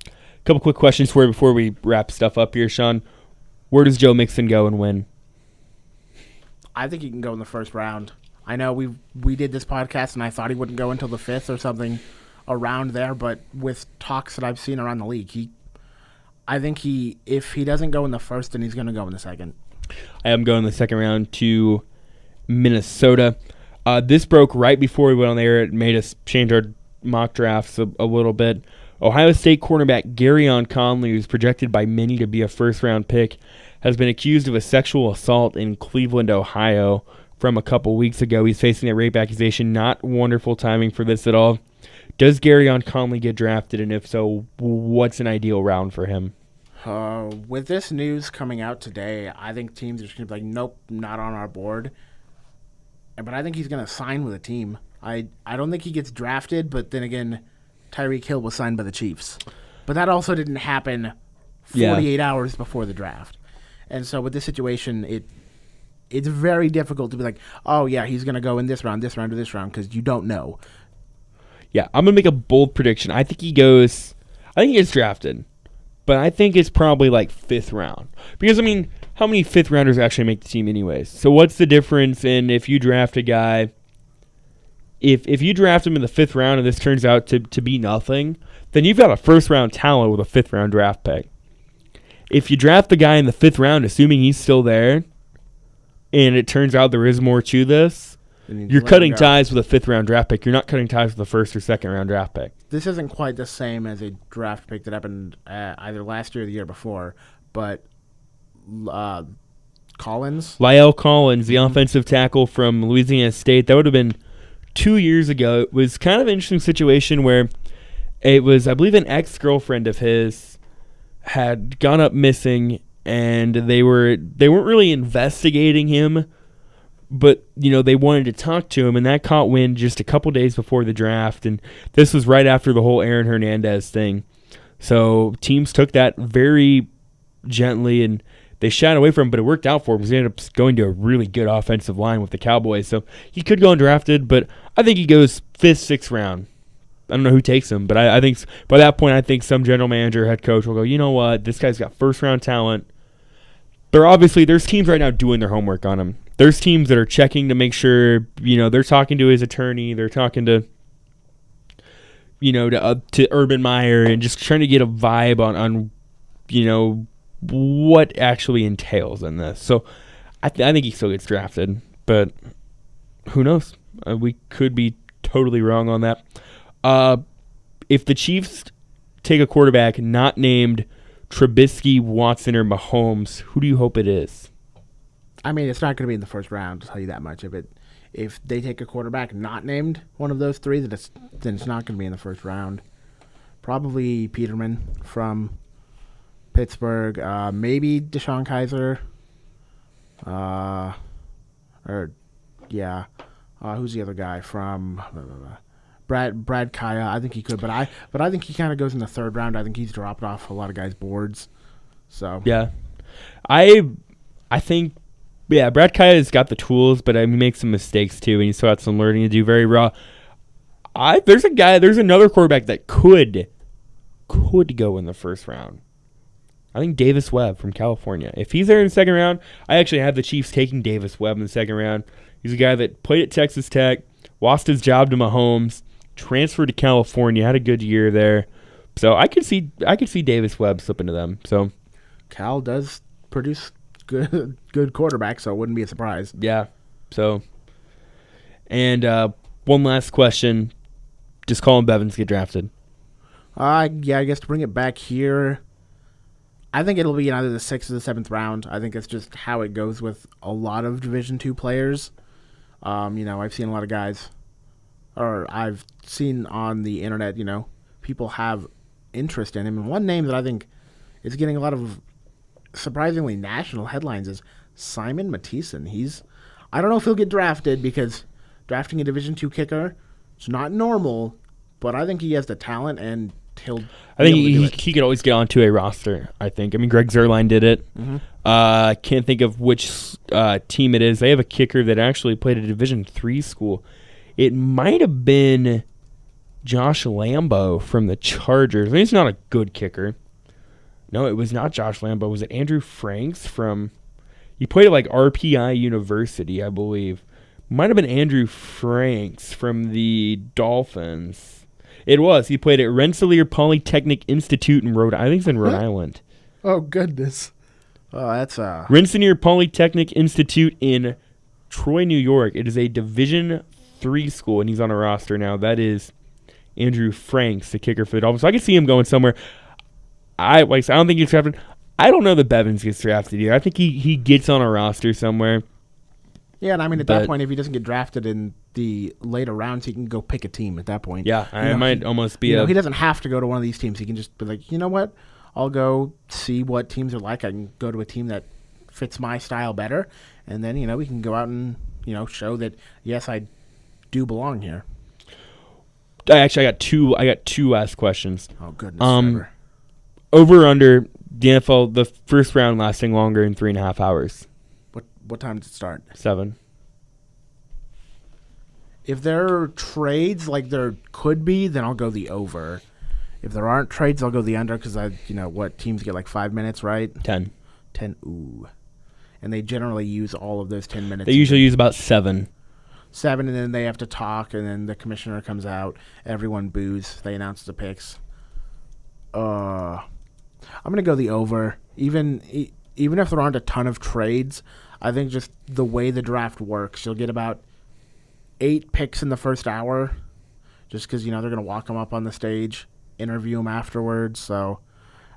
A couple quick questions for you before we wrap stuff up here, Sean. Where does Joe Mixon go and when? I think he can go in the first round. I know we did this podcast, and I thought he wouldn't go until the 5th or something around there, but with talks that I've seen around the league, I think if he doesn't go in the first, then he's going to go in the second. I am going in the second round to Minnesota. This broke right before we went on the air. It made us change our mock drafts a little bit. Ohio State cornerback Garyon Conley, who's projected by many to be a first-round pick, has been accused of a sexual assault in Cleveland, Ohio from a couple weeks ago. He's facing a rape accusation. Not wonderful timing for this at all. Does Garyon Conley get drafted, and if so, what's an ideal round for him? With this news coming out today, I think teams are just going to be like, nope, not on our board. But I think he's going to sign with a team. I don't think he gets drafted, but then again, Tyreek Hill was signed by the Chiefs. But that also didn't happen 48 hours before the draft. And so with this situation, it's very difficult to be like, oh, yeah, he's going to go in this round, or this round, because you don't know. Yeah, I'm going to make a bold prediction. I think he gets drafted. But I think it's probably like 5th round. Because, I mean, how many 5th rounders actually make the team anyways? So what's the difference in if you draft a guy if you draft him in the 5th round and this turns out to be nothing, then you've got a first-round talent with a 5th-round draft pick. If you draft the guy in the 5th round, assuming he's still there, and it turns out there is more to this, you're cutting ties with a 5th-round draft pick. You're not cutting ties with a 1st or 2nd-round draft pick. This isn't quite the same as a draft pick that happened either last year or the year before, but Collins? La'el Collins, the offensive tackle from Louisiana State. That would have been 2 years ago. It was kind of an interesting situation where it was, I believe, an ex-girlfriend of his had gone up missing, and they weren't really investigating him, but they wanted to talk to him, and that caught wind just a couple days before the draft, and this was right after the whole Aaron Hernandez thing. So teams took that very gently, and they shied away from him, but it worked out for him because he ended up going to a really good offensive line with the Cowboys. So he could go undrafted, but I think he goes 5th, 6th round. I don't know who takes him, but I think by that point, I think some general manager, head coach will go, you know what, this guy's got 1st-round talent. There's teams right now doing their homework on him. There's teams that are checking to make sure, they're talking to his attorney, they're talking to, to Urban Meyer and just trying to get a vibe on what actually entails in this. So I think he still gets drafted, but who knows? We could be totally wrong on that. If the Chiefs take a quarterback not named Trubisky, Watson, or Mahomes, who do you hope it is? I mean, it's not going to be in the 1st round, I'll tell you that much. If they take a quarterback not named one of those 3, then it's not going to be in the 1st round. Probably Peterman from Pittsburgh, maybe Deshaun Kaiser, who's the other guy from Brad Kaya? I think he could, but I think he kind of goes in the 3rd round. I think he's dropped off a lot of guys' boards. So yeah, I think Brad Kaya has got the tools, but he makes some mistakes too, and he's still got some learning to do. Very raw. There's another quarterback that could go in the 1st round. I think Davis Webb from California. If he's there in the 2nd round, I actually have the Chiefs taking Davis Webb in the 2nd round. He's a guy that played at Texas Tech, lost his job to Mahomes, transferred to California, had a good year there. So I could see Davis Webb slip into them. So Cal does produce good quarterbacks, so it wouldn't be a surprise. Yeah. So, and one last question: does Colin Bevins get drafted? I guess to bring it back here, I think it'll be in either the 6th or the 7th round. I think it's just how it goes with a lot of Division II players. I've seen a lot of guys, or I've seen on the internet, people have interest in him. And one name that I think is getting a lot of surprisingly national headlines is Simon Mathieson. I don't know if he'll get drafted because drafting a Division II kicker, it's not normal, but I think he has the talent and I think he could always get onto a roster, I think. I mean, Greg Zuerlein did it. Mm-hmm. Can't think of which team it is. They have a kicker that actually played at a Division III school. It might have been Josh Lambo from the Chargers. I mean, he's not a good kicker. No, it was not Josh Lambo. Was it Andrew Franks from... He played at RPI University, I believe. Might have been Andrew Franks from the Dolphins. It was. He played at Rensselaer Polytechnic Institute in Rhode Island. I think it's in Rhode Island. Oh, goodness. Oh, that's Rensselaer Polytechnic Institute in Troy, New York. It is a Division III school, and he's on a roster now. That is Andrew Franks, the kicker for the Dolphins. So I can see him going somewhere. I don't think he's drafted. I don't know that Bevins gets drafted either. I think he gets on a roster somewhere. Yeah, and I mean, at that point, if he doesn't get drafted in the later rounds, he can go pick a team at that point. Yeah, it might almost be he doesn't have to go to one of these teams. He can just be like, you know what? I'll go see what teams are like. I can go to a team that fits my style better. And then, we can go out and, show that, yes, I do belong here. I got two last questions. Oh, goodness. Trevor. Over under the NFL, the 1st round lasting longer than 3.5 hours. What time does it start? 7. If there are trades like there could be, then I'll go the over. If there aren't trades, I'll go the under because teams get 5 minutes, right? 10. Ooh. And they generally use all of those 10 minutes. They usually use about 7. 7, and then they have to talk, and then the commissioner comes out. Everyone boos. They announce the picks. I'm gonna go the over. Even if there aren't a ton of trades, I think just the way the draft works, you'll get about 8 picks in the first hour, just because they're gonna walk them up on the stage, interview them afterwards. So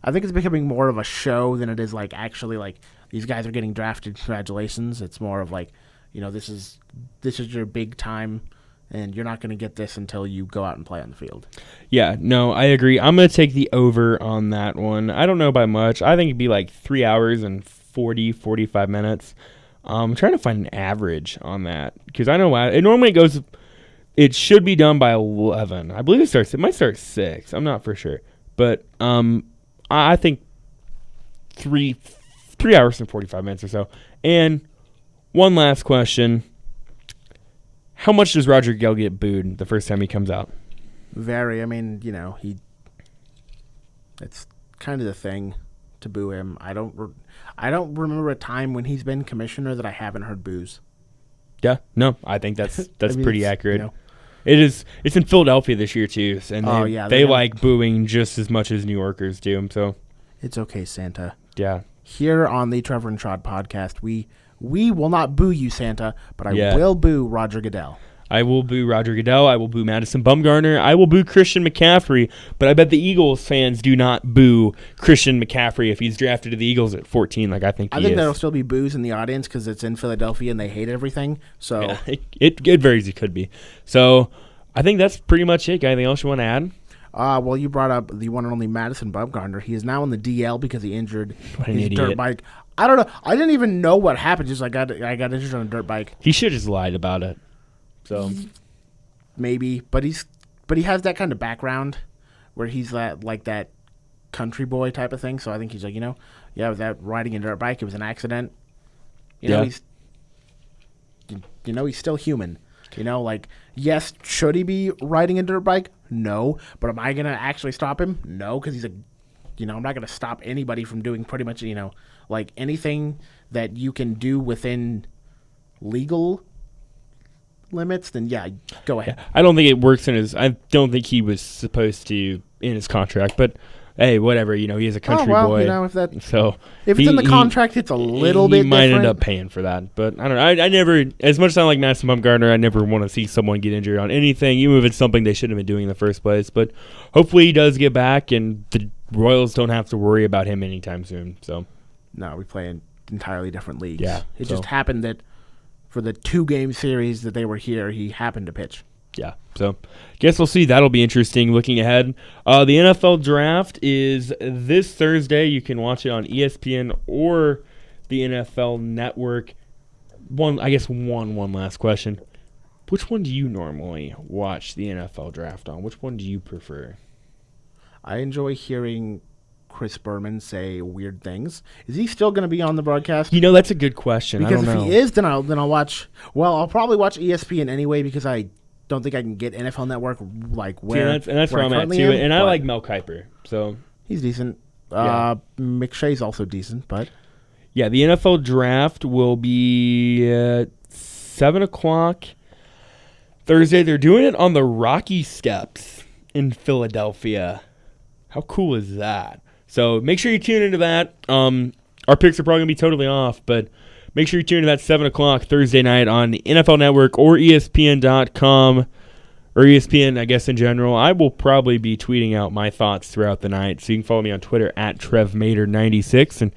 I think it's becoming more of a show than it is actually these guys are getting drafted. Congratulations! It's more of this is your big time, and you're not going to get this until you go out and play on the field. Yeah, no, I agree. I'm going to take the over on that one. I don't know by much. I think it'd be 3 hours and 45 minutes. I'm trying to find an average on that because I know it normally goes. It should be done by 11. I believe it might start at 6. I'm not for sure, but I think 3 hours and 45 minutes or so. And one last question. How much does Roger Goodell get booed the first time he comes out? Very. I mean, it's kind of the thing to boo him. I don't remember a time when he's been commissioner that I haven't heard boos. Yeah, no, I think that's pretty accurate. It's in Philadelphia this year too, and they like booing just as much as New Yorkers do. So it's okay, Santa. Yeah. Here on the Trevor and Shad podcast, we will not boo you, Santa, but I will boo Roger Goodell. I will boo Roger Goodell. I will boo Madison Bumgarner. I will boo Christian McCaffrey. But I bet the Eagles fans do not boo Christian McCaffrey if he's drafted to the Eagles at 14 like I think he is. I think there'll still be boos in the audience because it's in Philadelphia and they hate everything. So yeah, it very easily could be. So I think that's pretty much it. Anything else you want to add? Well, you brought up the one and only Madison Bumgarner. He is now in the DL because he injured his dirt bike. I don't know. I didn't even know what happened. Just I got injured on a dirt bike. He should have just lied about it. So maybe, but he has that kind of background where he's that country boy type of thing. So I think he's without riding a dirt bike, it was an accident. He's still human. Yes, should he be riding a dirt bike? No. But am I going to actually stop him? No, because he's I'm not going to stop anybody from doing pretty much, anything that you can do within legal limits, then go ahead. Yeah, I don't think it works I don't think he was supposed to in his contract, but hey, whatever, he is a country boy. If it's in the contract, it's a little bit different. He might end up paying for that, but I don't know. I never, as much as I like Madison Bumgarner, I never want to see someone get injured on anything, even if it's something they shouldn't have been doing in the first place. But hopefully he does get back, and the Royals don't have to worry about him anytime soon. So, no, we play in entirely different leagues. Yeah, it just happened that for the 2-game series that they were here, he happened to pitch. Yeah, so guess we'll see. That'll be interesting looking ahead. The NFL draft is this Thursday. You can watch it on ESPN or the NFL Network. One last question. Which one do you normally watch the NFL draft on? Which one do you prefer? I enjoy hearing Chris Berman say weird things. Is he still going to be on the broadcast? That's a good question. Because I don't know. If he is, then I'll watch. Well, I'll probably watch ESPN anyway because I don't think I can get NFL Network where. See, that's where I'm at too. And I like Mel Kiper, so he's decent. McShay's also decent, but yeah, the NFL draft will be at 7:00 Thursday. They're doing it on the Rocky Steps in Philadelphia. How cool is that? So make sure you tune into that. Our picks are probably going to be totally off, but make sure you tune into that 7:00 Thursday night on the NFL Network or ESPN.com or ESPN, I guess, in general. I will probably be tweeting out my thoughts throughout the night, so you can follow me on Twitter at TrevMater96. And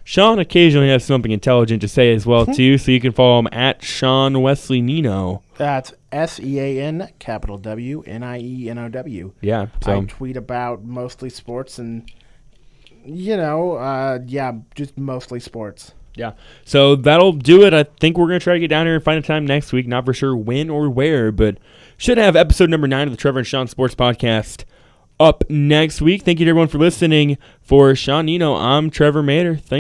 Sean occasionally has something intelligent to say as well, too, so you can follow him at Sean Wesley Nino. That's SEAN, capital W, NIENOW. Yeah. So I tweet about mostly sports and, just mostly sports. Yeah. So that'll do it. I think we're going to try to get down here and find a time next week. Not for sure when or where, but should have episode number 9 of the Trevor and Sean Sports Podcast up next week. Thank you to everyone for listening. For Sean Nino, I'm Trevor Mater.